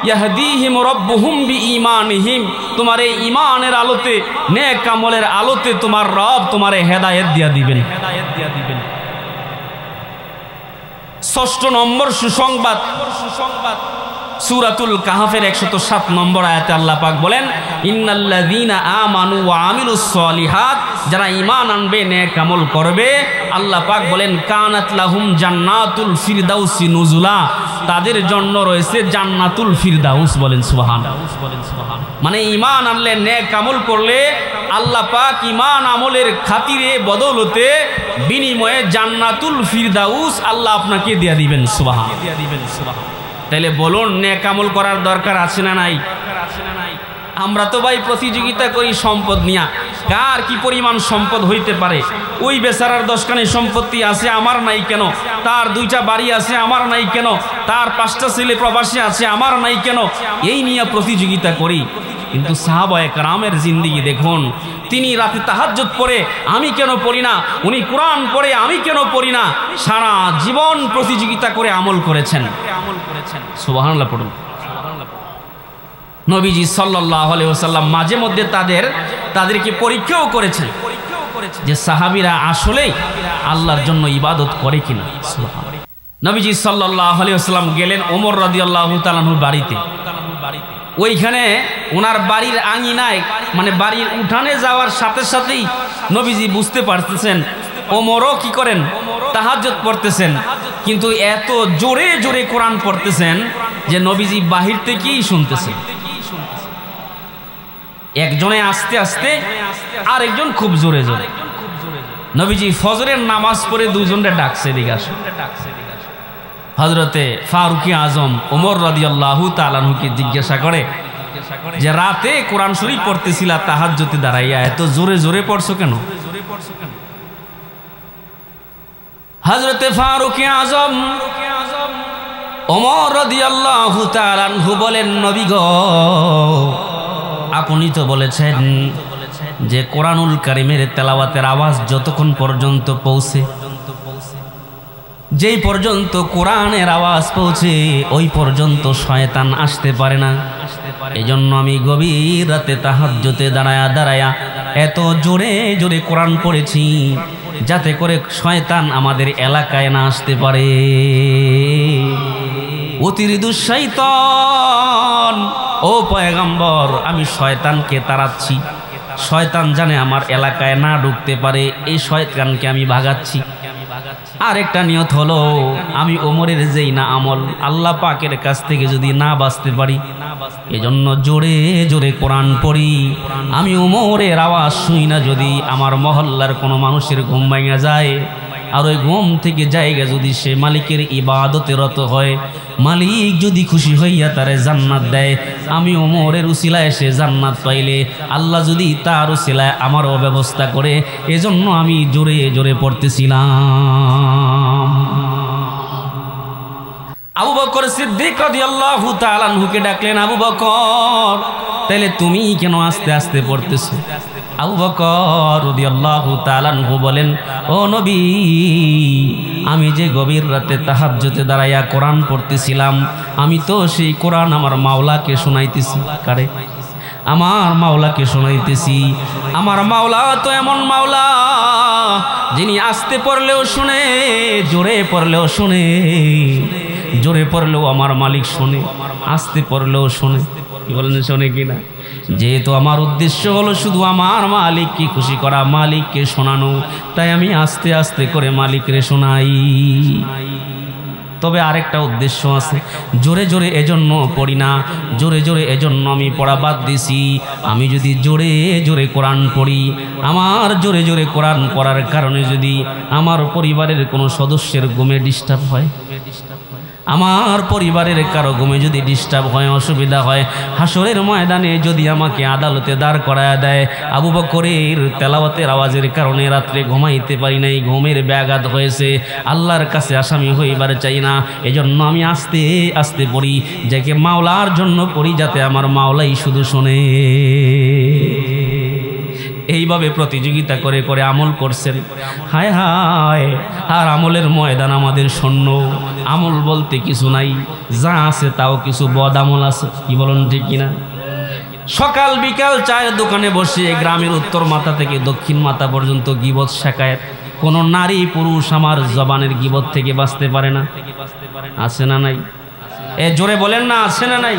ইয়াহদিহিম রাব্বুহুম বিঈমানিহিম, তোমার এই ঈমানের আলোতে, নেক আমলের আলোতে তোমার রব তোমারে হেদায়েত দিয়া দিবেন। 6 নম্বর সুসংবাদ সূরাতুল কাহফের 107 নম্বর আয়াতে আল্লাহ পাক বলেন, ইন্নাল্লাযীনা আমানু ওয়া আমিলুস সলিহাত, যারা ঈমান আনবে নেক আমল করবে, আল্লাহ পাক বলেন কানাত লাহুম জান্নাতুল ফিরদাউসি নুজুলা, তাদের জন্য রয়েছে জান্নাতুল ফিরদাউস। বলেন সুবহানাল্লাহ। মানে ঈমান আনলে, নেক আমল করলে আল্লাহ পাক ঈমান আমলের খাতিরে বদৌলতে বিনিময়ে জান্নাতুল ফিরদাউস আল্লাহ আপনাকে দিয়ে দিবেন। সুবহানাল্লাহ। তাইলে বলুন, নেক আমল করার দরকার আছে না নাই? আমরা তো ভাই প্রতিযোগিতা করি সম্পদ নিয়ে, কার কি পরিমাণ সম্পদ হইতে পারে। ওই বেচারার 10খানি সম্পত্তি আছে, আমার নাই কেন? তার 2টা বাড়ি আছে, আমার নাই কেন? তার 5টা ছেলে প্রবাসী আছে, আমার নাই কেন? এই নিয়ে প্রতিযোগিতা করি। কিন্তু সাহাবায়ে কেরামের জিন্দেগি দেখুন, তিনি রাতে তাহাজ্জুদ পড়ে, আমি কেন পড়ি না? উনি কোরআন পড়ে, আমি কেন পড়ি না? সারা জীবন প্রতিযোগিতা করে আমল করেছেন। সুবহানাল্লাহ পড়ুন। নবীজি সাল্লাল্লাহু আলাইহি ওয়াসাল্লাম মাঝে মধ্যে তাদেরকে পরীক্ষাও করেছেন যে সাহাবীরা আসলেই আল্লাহর জন্য ইবাদত করে কিনা। সুবহানাল্লাহ। নবীজি সাল্লাল্লাহু আলাইহি ওয়াসাল্লাম গেলেন ওমর রাদিয়াল্লাহু তাআলা আনহুর বাড়িতে। ওইখানে ওনার বাড়ির আঙিনায়, মানে বাড়ির উঠানে যাওয়ার সাথে সাথেই নবীজি বুঝতে পারতেছেন ওমরও কি করেন? তাহাজ্জুদ পড়তেছেন, কিন্তু এত জোরে জোরে কোরআন পড়তেছেন যে নবীজি বাহির থেকেই শুনতেছেন। একজনে আস্তে আস্তে, আর একজন খুব জোরে জোরে। নবীজি ফজরের নামাজ পড়ে 2জনকে ডাকছে, এদিকে আসো। হযরতে ফারুক আজম ওমর রাদিয়াল্লাহু তাআলা আনহুকে জিজ্ঞাসা করে যে রাতে কোরআন শরীফ পড়তেছিলা তাহাজ্জুদে দাঁড়াইয়া, এত জোরে জোরে পড়ছো কেন? হযরতে ফারুক আজম ওমর রাদিয়াল্লাহু তাআলা আনহু বলেন, নবী গো, আপনি তো বলেছেন যে কোরআনুল কারীমের তেলাওয়াতের আওয়াজ যতক্ষণ পর্যন্ত পৌঁছে, যেই পর্যন্ত কোরআনের আওয়াজ পৌঁছে ওই পর্যন্ত শয়তান আসতে পারে না। এজন্য আমি গভীর রাতে তাহাজ্জুদে দাঁড়ায়া দাঁড়ায়া এত জোরে জোরে কোরআন পড়েছি যাতে করে শয়তান আমাদের এলাকায় না আসতে পারে। অতিরিদুস শাইতান, ও পয়গম্বর, আমি শয়তানকে তাড়াচ্ছি, শয়তান জানে আমার এলাকায় না ঢুকতে পারে, এই শয়তানকে আমি ভাগাচ্ছি। আরেকটা নিয়ত হলো, আমি ওমরের যেই না আমল আল্লাহ পাকের কাছ থেকে যদি না বাঁচতে পারি, এজন্য জোরে জোরে কোরআন পড়ি। আমি ওমরের আওয়াজ শুই না, যদি আমার মহল্লার কোনো মানুষের ঘুম ভাঙা যায়, আর ওই ঘুম থেকে জায়গা যদি সে মালিকের ইবাদতে রত হয়, মালিক যদি খুশি হইয়া তারে জান্নাত দেয়, আমি ওমরের উসিলায় সে জান্নাত পাইলে আল্লাহ যদি তার উসিলায় আমারও ব্যবস্থা করে, এজন্য আমি জোরে জোরে পড়তেছিলাম। আবু বকর সিদ্দিক রাদিয়াল্লাহু তাআলা আনহুকে ডাকলেন, আবু বকর, তাহলে তুমি কেন আস্তে আস্তে পড়তেছো? আবু বকর রাদিয়াল্লাহু তাআলা আনহু বলেন, ও নবী, আমি যে গভীর রাতে তাহাজ্জুদে দাঁড়াইয়া কোরআন পড়তেছিলাম, আমি তো সেই কোরআন আমার মাওলাকে শোনাইতেছি। কারে? আমার মাওলাকে শোনাইতেছি। আমার মাওলা তো এমন মাওলা যিনি আস্তে পড়লেও শুনে, জোরে পড়লেও শুনে, জোরে পড়লেও আমার মালিক শোনে, আস্তে পড়লেও শোনে। কি বলেন, শোনে কিনা? যেহেতু আমার উদ্দেশ্য হলো শুধু আমার মালিককে খুশি করা, মালিককে শোনানো, তাই আমি আস্তে আস্তে করে মালিকরে শোনাই। তবে আরেকটা উদ্দেশ্য আছে, জোরে জোরে এজন্য পড়ি না, জোরে জোরে এজন্য আমি পড়া বাদ দিছি। আমি যদি জোরে জোরে কোরআন পড়ি, আমার জোরে জোরে কোরআন পড়ার কারণে যদি আমার পরিবারের কোনো সদস্যের ঘুমে ডিস্টার্ব হয়, আমার পরিবারের কারো ঘুমে যদি ডিস্টার্ব হয়, অসুবিধা হয়, হাসরের ময়দানে যদি আমাকে আদালতে দাঁড় করায় দেয়, আবু বকরের তেলাওয়াতের আওয়াজের কারণে রাত্রে ঘুমাইতে পারি নাই, ঘুমের ব্যাঘাত হয়েছে, আল্লাহর কাছে আসামি হইবার চাই না, এজন্য আমি আস্তে আস্তে পড়ি, যাকে মাওলার জন্য পড়ি, যাতে আমার মাওলাই শুধু শোনে। এইভাবে প্রতিযোগিতা করে করে আমল করছেন। হায় হায়, আর আমলের ময়দান আমাদের শূন্য, আমল বলতে কিছু নাই, যা আছে তাও কিছু বদ আমল আছে। কি বলেন, ঠিক কিনা? সকাল বিকাল চায়ের দোকানে বসে গ্রামের উত্তর মাথা থেকে দক্ষিণ মাথা পর্যন্ত গীবত শেখায়, কোন নারী পুরুষ আমার জবানের গীবত থেকে বাঁচতে পারে না। আছে না নাই? এ জোরে বলেন না, আছে না নাই?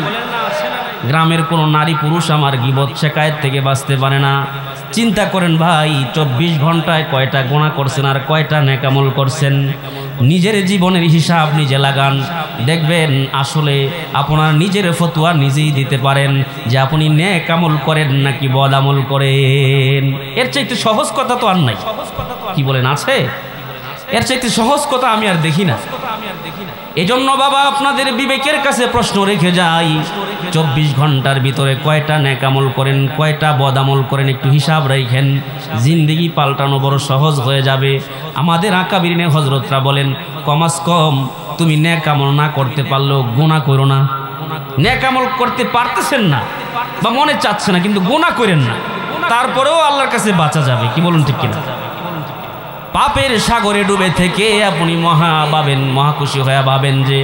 গ্রামের কোন নারী পুরুষ আমার গীবত শেখায়েত থেকে বাঁচতে পারে না। চিন্তা করেন ভাই, 24 ঘন্টায় কয়টা গুনাহ করছেন আর কয়টা নেক আমল করছেন? নিজের জীবনের হিসাব নিজে লাগান, দেখবেন আসলে আপনার নিজের ফতোয়া নিজেই দিতে পারেন যে আপনি নেক আমল করেন নাকি বদ আমল করেন। এর চাইতে সহজ কথা তো আর নাই। কি বলেন, আছে? এর চাইতে সহজ কথা আমি আর দেখি না। এজন্য বাবা, আপনাদের বিবেকের কাছে প্রশ্ন রেখে যাই, 24 ঘন্টার ভিতরে কয়টা নেক আমল করেন, কয়টা বদ আমল করেন, একটু হিসাব রাখেন, জিন্দেগি পাল্টানো বড় সহজ হয়ে যাবে। আমাদের আকাবিরিনে হযরতরা বলেন, কমাস কম তুমি নেক আমল না করতে পারলেও গুনাহ করো না। নেক আমল করতে পারতেছেন না বা মনে চাচ্ছে না, কিন্তু গুনাহ করেন না, তারপরেও আল্লাহর কাছে বাঁচা যাবে। কি বলুন, ঠিক কিনা? পাপের সাগরে ডুবে থেকে আপনি মহা খুশি হয়ে ভাবেন যে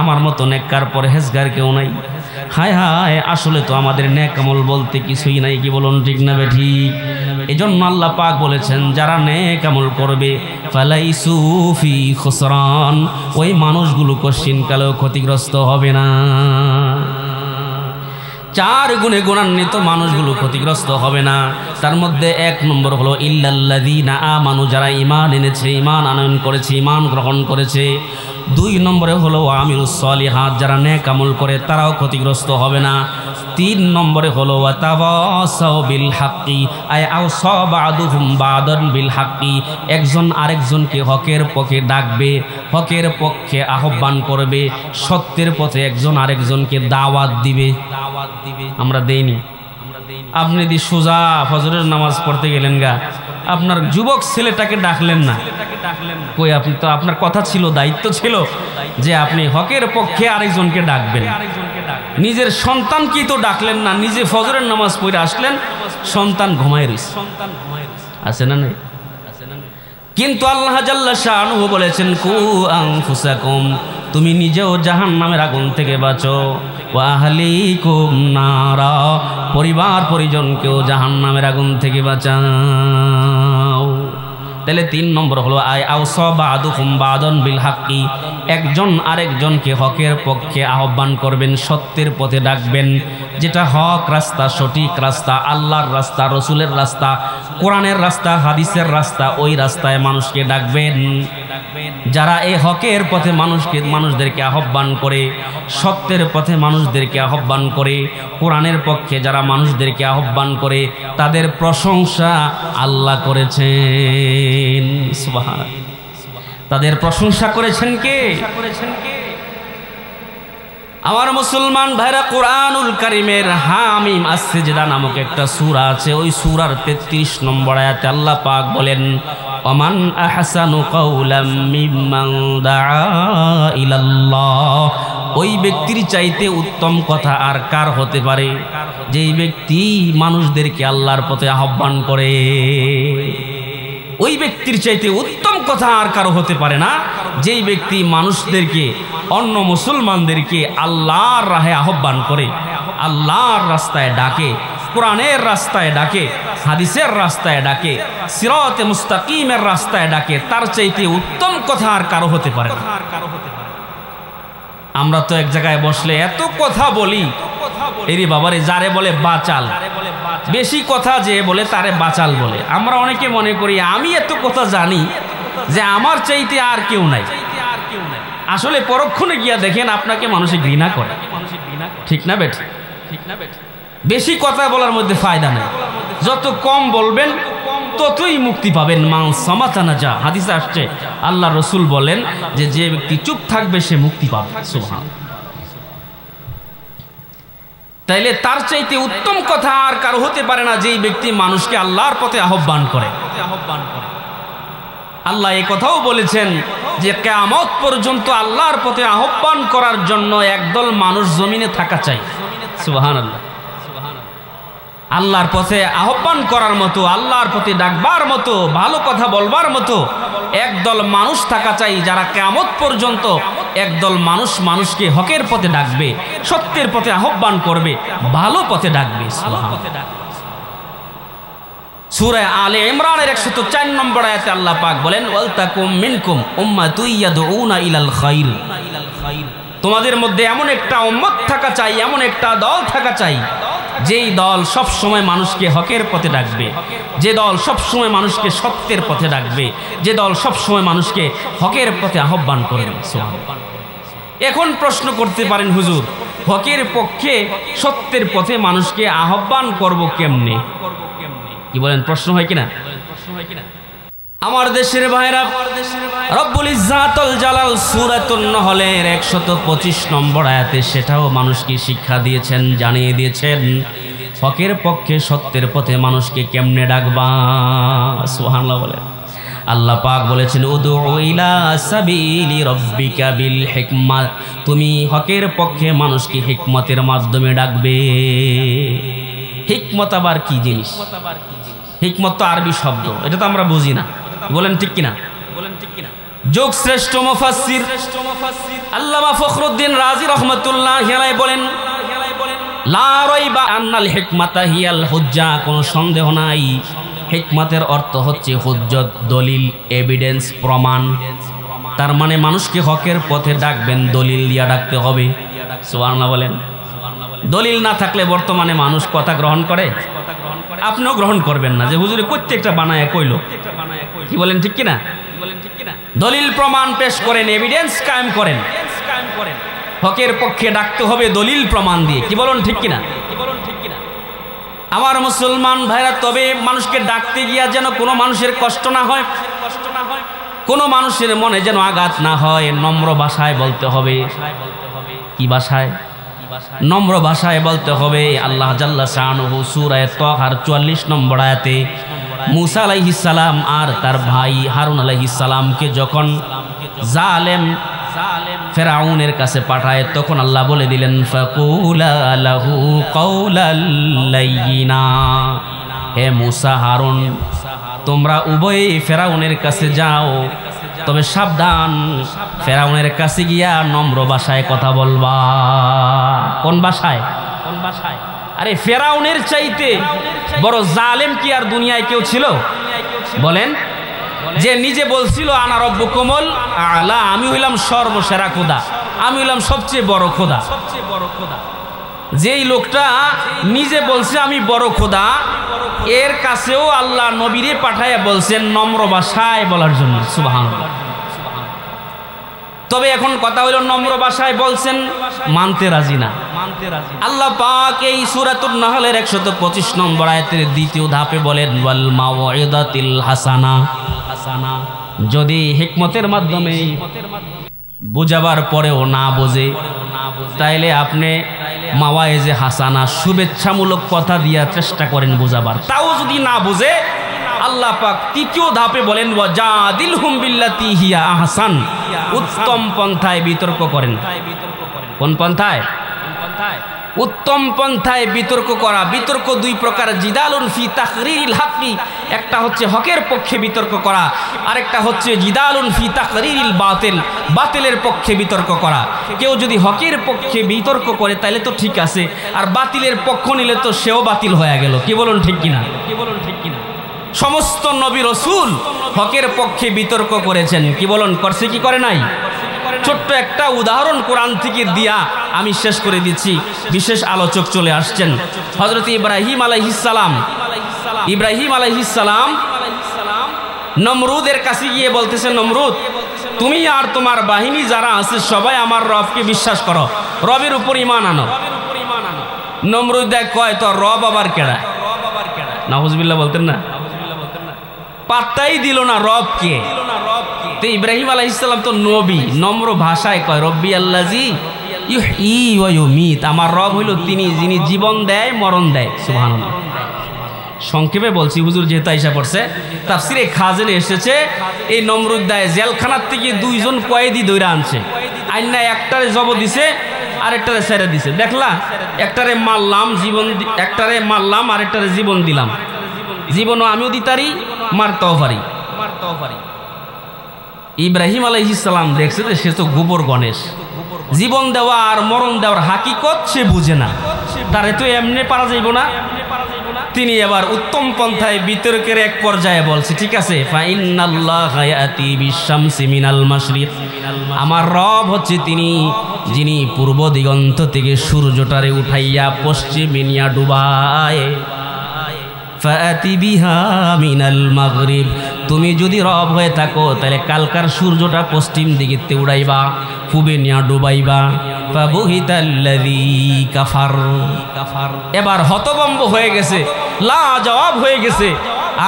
আমার মতো নেককার পরহেজগার কেউ নাই। হায় হায়, আসলে তো আমাদের নেক আমল বলতে কিছুই নাই। কি বলুন, ঠিক না ঠিক? এজন্য আল্লাহ পাক বলেছেন, যারা নেক আমল করবে ফালাইসু ফি খুসরান, ওই মানুষগুলো কশিনকালেও ক্ষতিগ্রস্ত হবে না। 4 গুণে গুণান্বিত মানুষগুলো ক্ষতিগ্রস্ত হবে না। তার মধ্যে 1 নম্বর হলো ইল্লাল্লাযীনা আমানু, যারা ঈমান এনেছে, ঈমান আনয়ন করেছে, ঈমান গ্রহণ করেছে। 2 নম্বরে হলো আমিলুস সলিহাত, যারা নেক আমল করে তারাও ক্ষতিগ্রস্ত হবে না। 3 নম্বরে হলো ওয়াতাওয়াসাউ বিল হাক্কি, আই আওসা বা'দুহুম বা'দান বিল হাক্কি, একজন আরেকজনকে হকের পক্ষে ডাকবে, হকের পক্ষে আহ্বান করবে, সত্যের পথে একজন আরেকজনকে দাওয়াত দিবে। আমরা দেইনি। আপনি যদি সোজা ফজরের নামাজ পড়তে গেলেন গা, আপনার যুবক ছেলেটাকে ডাকলেন না, কই? আপনি তো, আপনার কথা ছিল, দায়িত্ব ছিল যে আপনি হকের পক্ষে আরেকজনকে ডাকবেন। নিজের সন্তানকেই তো ডাকলেন না, নিজে ফজরের নামাজ পড়ে আসলেন, সন্তান ঘুমায় রইছে। আছে না নাই? কিন্তু আল্লাহ জাল্লা শাআনুহু বলেছেন, কু আনফুসাকুম, তুমি নিজেও জাহান্নামের আগুন থেকে বাঁচো, ওয়া আহলিকুম নারা, পরিবার পরিজনকেও জাহান্নামের আগুন থেকে বাঁচাও। তাহলে 3 নম্বর হলো আওসা বাদুকুম বাদন বিল হাক্কি, একজন আরেকজনকে হকের পক্ষে আহ্বান করবেন, সত্যের পথে ডাকবেন, যেটা হক রাস্তা, সঠিক রাস্তা, আল্লাহর রাস্তা, রসুলের রাস্তা, কোরআনের রাস্তা, হাদিসের রাস্তা, ওই রাস্তায় মানুষকে ডাকবেন। যারা এই হকের পথে মানুষদেরকে আহ্বান করে, সত্যের পথে মানুষদেরকে আহ্বান করে, কোরআনের পক্ষে যারা মানুষদেরকে আহ্বান করে, তাদের প্রশংসা আল্লাহ করেছেন। সুবহানাল্লাহ। তাদের প্রশংসা করেছেন কে? আমার মুসলমান ভাইরা, কোরআনুল কারীমের হামিম আস-সিজদা নামক একটা সূরা আছে, ওই সূরার 33 নম্বর আয়াতে আল্লাহ পাক বলেন, ওমান আহসানু কাওলাম মিম্মান দাআ ইলাল্লাহ, ওই ব্যক্তির চাইতে উত্তম কথা আর কার হতে পারে যেই ব্যক্তি মানুষদেরকে আল্লাহর পথে আহ্বান করে। ওই ব্যক্তির চাইতে উত্তম কথা আর কারো হতে পারে না যেই ব্যক্তি মানুষদেরকে, অন্য মুসলমানদেরকে আল্লাহর রাহে আহ্বান করে, আল্লাহর রাস্তায় ডাকে, কোরআনের রাস্তায় ডাকে, হাদিসের রাস্তায় ডাকে, সিরাতে মুস্তাকিমের রাস্তায় ডাকে। তার চাইতে উত্তম কথা আর কারো হতে পারে না। আমরা তো এক জায়গায় বসলে এত কথা বলি, এরি বাবারে, যারে বলে বাচাল, বেশি কথা যে বলে তারে বাচাল বলে। আমরা অনেকে মনে করি আমি এত কথা জানি যে আমার চাইতে আর কেউ নাই। আসলে পরক্ষণে গিয়া দেখেন আপনাকে মানুষে ঘৃণা করে। ঠিক না বেঠ? বেশি কথা বলার মধ্যে ফায়দা নেই। যত কম বলবেন ততই মুক্তি পাবেন। মান সামাতা নাজা, হাদিসে আসছে, আল্লাহ রসুল বলেন যে যে ব্যক্তি চুপ থাকবে সে মুক্তি পাবে। সুবহানাল্লাহ। তাইলে তার চাইতে উত্তম কথা আর কারো হতে পারে না যেই ব্যক্তি মানুষকে আল্লাহর পথে আহ্বান করে। আল্লাহ এই কথাও বলেছেন যে কিয়ামত পর্যন্ত আল্লাহর পথে আহ্বান করার জন্য একদল মানুষ জমিনে থাকা চাই। সুবহানাল্লাহ। আল্লাহর পথে আহ্বান করার মতো, আল্লাহর পথে ডাকবার মতো, ভালো কথা বলবার মতো একদল মানুষ থাকা চাই, যারা কিয়ামত পর্যন্ত একদল মানুষ মানুষকে হকের পথে ডাকবে, সত্যের পথে আহ্বান করবে, ভালো পথে ডাকবে। সূরা আলে ইমরানের 104 নম্বর আয়াতে আল্লাহ পাক বলেন, ওয়ালতাকুম মিনকুম উম্মাতুন ইয়াদউনা ইলাল খায়র, তোমাদের মধ্যে এমন একটা উম্মত থাকা চাই, এমন একটা দল থাকা চাই, যেই দল সব সময় মানুষকে হকের পথে ডাকবে, যে দল সব সময় মানুষকে সত্যের পথে ডাকবে, যে দল সব সময় মানুষকে হকের পথে আহ্বান করবে। এখন প্রশ্ন করতে পারেন, হুজুর, হকের পক্ষে সত্যের পথে মানুষকে আহ্বান করব কেমনে? কি বলেন? প্রশ্ন হয় কিনা? আমার দেশের ভাইরা, রব্বুল ইজ্জাতুল জালাল সূরাতুন নহলের 125 নম্বর আয়াতে সেটাও মানুষকে শিক্ষা দিয়েছেন, জানিয়ে দিয়েছেন হকের পক্ষে সত্যের পথে মানুষকে কেমনে ডাকবা। সুবহানাল্লাহ বলে আল্লাহ পাক বলেছেন, উদউ ইলা সাবিলি রাব্বিকা বিল হিকমা, তুমি হকের পক্ষে মানুষকে হিকমতের মাধ্যমে ডাকবে। হিকমত আবার কি জিনিস? হিকমত তো আরবি শব্দ, এটা তো আমরা বুঝি না। বলেন ঠিক কিনা? যোগ শ্রেষ্ঠ মুফাসসির আল্লামা ফখরুদ্দিন রাজি রাহমাতুল্লাহি আলাইহি বলেন, লা রাইবা আন্নাল হিকমাতা হিয়াল হুজ্জা, কোনো সন্দেহ নাই হিকমতের অর্থ হচ্ছে হুজ্জত, দলিল, এভিডেন্স, প্রমাণ। তার মানে মানুষকে হকের পথে ডাকবেন, দলিল দিয়া ডাকতে হবে। সুবহানাল্লাহ বলেন। দলিল না থাকলে বর্তমানে মানুষ কথা গ্রহণ করে, আপনিও গ্রহণ করবেন না, যে হুজুরে প্রত্যেকটা বানায় কইলো। কি বলেন ঠিক কিনা? দলিল প্রমাণ পেশ করেন, এভিডেন্স কায়েম করেন। হকের পক্ষে ডাকতে হবে দলিল প্রমাণ দিয়ে। কি বলেন ঠিক কিনা? আমার মুসলমান ভাইরা, তবে মানুষকে ডাকতে গিয়া যেন কোনো মানুষের কষ্ট না হয়, কোনো মানুষের মনে যেন আঘাত না হয়, নম্র ভাষায় বলতে হবে। কি ভাষায়? নম্র ভাষায় বলতে হবে। আল্লাহ জাল্লা শানুহু সূরা তাহার 44 নম্বর আয়াতে মুসা আলাইহিস সালাম আর তার ভাই হারুন আলাইহিস সালামকে যখন জালেম ফেরাউনের কাছে পাঠায়, তখন আল্লাহ বলে দিলেন, ফাকুলা লাহু কাওলাল লাইয়িনা, হে মুসা, হারুন, তোমরা উভয়ে ফেরাউনের কাছে যাও, তবে সাবধান, ফেরাউনের কাছে গিয়া নম্র ভাষায় কথা বলবা। কোন ভাষায়? আরে ফেরাউনের চাইতে বড় জালেম কি আর দুনিয়ায় কেউ ছিল? বলেন। যে নিজে বলছিল আনা রব্বুকুমুল আলা, আমি হইলাম সর্বসেরা খোদা, আমি হইলাম সবচেয়ে বড় খোদা। যেই লোকটা নিজে বলছে আমি বড় খোদা, এর কাছেও আল্লাহ নবীরে পাঠাইয়া বলছেন নম্র ভাষায় বলার জন্য। সুবহানাল্লাহ। তবে এখন কথা হলো নম্র ভাষায় বলছেন, মানতে রাজি না। আল্লাহ পাক এই সূরাতুন নাহলের 125 নম্বর আয়াতের দ্বিতীয় ধাপে বলেন ওয়াল মাউইদাতিল হাসানা, যদি হিকমতের মাধ্যমে বোঝাবার পরেও না বোঝে, তাইলে আপনি মাওয়াইজে হাসানা শুভেচ্ছামূলক কথা দিয়া চেষ্টা করেন বোঝাবার, তাও যদি না বোঝে, আল্লাহ পাক তৃতীয় ধাপে বলেন ওয়াজাদিলহুম বিল্লাতি হিয়া আহসান, উত্তম পন্থায় বিতর্ক করেন। কোন পন্থায়? উত্তম পন্থায় বিতর্ক করা। বিতর্ক দুই প্রকার, জিদালুন ফি তাকরিরিল হাক্কি, একটা হচ্ছে হকের পক্ষে বিতর্ক করা, আরেকটা হচ্ছে জিদালুন ফি তাকরিরিল বাতিল, বাতিলের পক্ষে বিতর্ক করা। কেউ যদি হকের পক্ষে বিতর্ক করে তাহলে তো ঠিক আছে, আর বাতিলের পক্ষ নিলে তো সেও বাতিল হয়ে গেল। কি বলুন ঠিক কিনা? সমস্ত নবী রাসূল হকের পক্ষে বিতর্ক করেছেন। কি বলুন, করছে কি করে নাই? ছোট্ট একটা উদাহরণ কোরআন থেকে দিয়া আমি শেষ করে দিচ্ছি, বিশেষ আলোচক চলে আসছেন। হযরত ইব্রাহিম আলাইহিস সালাম, ইব্রাহিম আলাইহিস সালাম নমরুদের কাছে গিয়ে বলতেছেন, নমরুদ, তুমি আর তোমার বাহিনী যারা আছে সবাই আমার রবকে বিশ্বাস করো, রবের উপর ঈমান আনো। নমরুদ কয়, তো রব আবার কেডা? নাউজুবিল্লাহ বলতেন না, পাত্তাই দিল না রব কে। তো ইব্রাহিম আলাইহিস সালাম তো নবী, নম্র ভাষায় কয় রব্বি আল্লাজি ইউহয়ী ওয়া ইউমীত, আমার রব হইল তিনি যিনি জীবন দেয় মরণ দেয়। সুবহানাল্লাহ। সংক্ষেপে বলছি, হুজুর যেহেতু আইসা পড়ছে, তাফসিরে খাজেনে এসেছে এই নমরুদ দায় জেলখানার থেকে দুইজন কয়েদি দইরা আনছে, আইনা একটারে জব দিছে আর একটারে ছেড়ে দিছে। দেখলা, একটারে মারলাম জীবন, একটারে মারলাম আর একটারে জীবন দিলাম। জীবনও আমিও দিতারি, মারতেও পারি। ইব্রাহিম আলাইহিস সালাম দেখছে যে সে তো গোবর গণেশ, জীবন দেওয়া আর মরণ দেওয়ার হাকিকত সে বুঝে না, তারে তো এমনি পারা যাইব না। তিনি এবার উত্তম পন্থায় বিতর্কের এক পর্যায়ে বলছে, ঠিক আছে, ফাইন্নাল্লাহা ইয়াতি বিশ-শামসি মিনাল মাশরিক, আমার রব হচ্ছে তিনি যিনি পূর্ব দিগন্ত থেকে সূর্যটারে উঠাইয়া পশ্চিমে নিয়া ডুবায়। ফাআতি বিহা মিনাল মাগরিব, তুমি যদি রব হয়ে থাকো তাহলে কালকার সূর্যটা পশ্চিম দিকে উড়াইবা, পূবে নিয়া ডুবাইবা। ফাবুহিতাল্লাযী কাফার, এবার হতভম্ব হয়ে গেছে, লা জবাব হয়ে গেছে,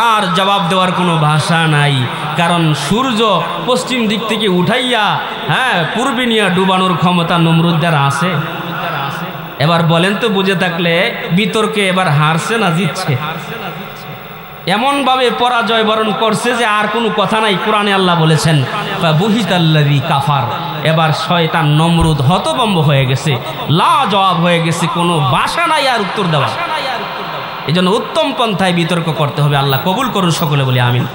আর জবাব দেওয়ার কোনো ভাষা নাই, কারণ সূর্য পশ্চিম দিক থেকে উঠাইয়া পূর্বে নিয়া ডুবানোর ক্ষমতা নমরুদের আছে। এবার বলেন তো, বুঝে থাকলে বিতর্কে এবার হারছে না জিতছে? এমন ভাবে পরাজয় বরণ করছে যে আর কোনো কথা নাই। কোরআনে আল্লাহ বলেছেন ফাবুহিতাল্লাযী কাফার, এবার শয়তান নমরুদ হতভম্ব হয়ে গেছে, লা জবাব হয়ে গেছে, কোনো ভাষা নাই আর উত্তর দেওয়া। এই জন্য উত্তম পন্থায় বিতর্ক করতে হবে। আল্লাহ কবুল করুন সকলে বলি আমিন।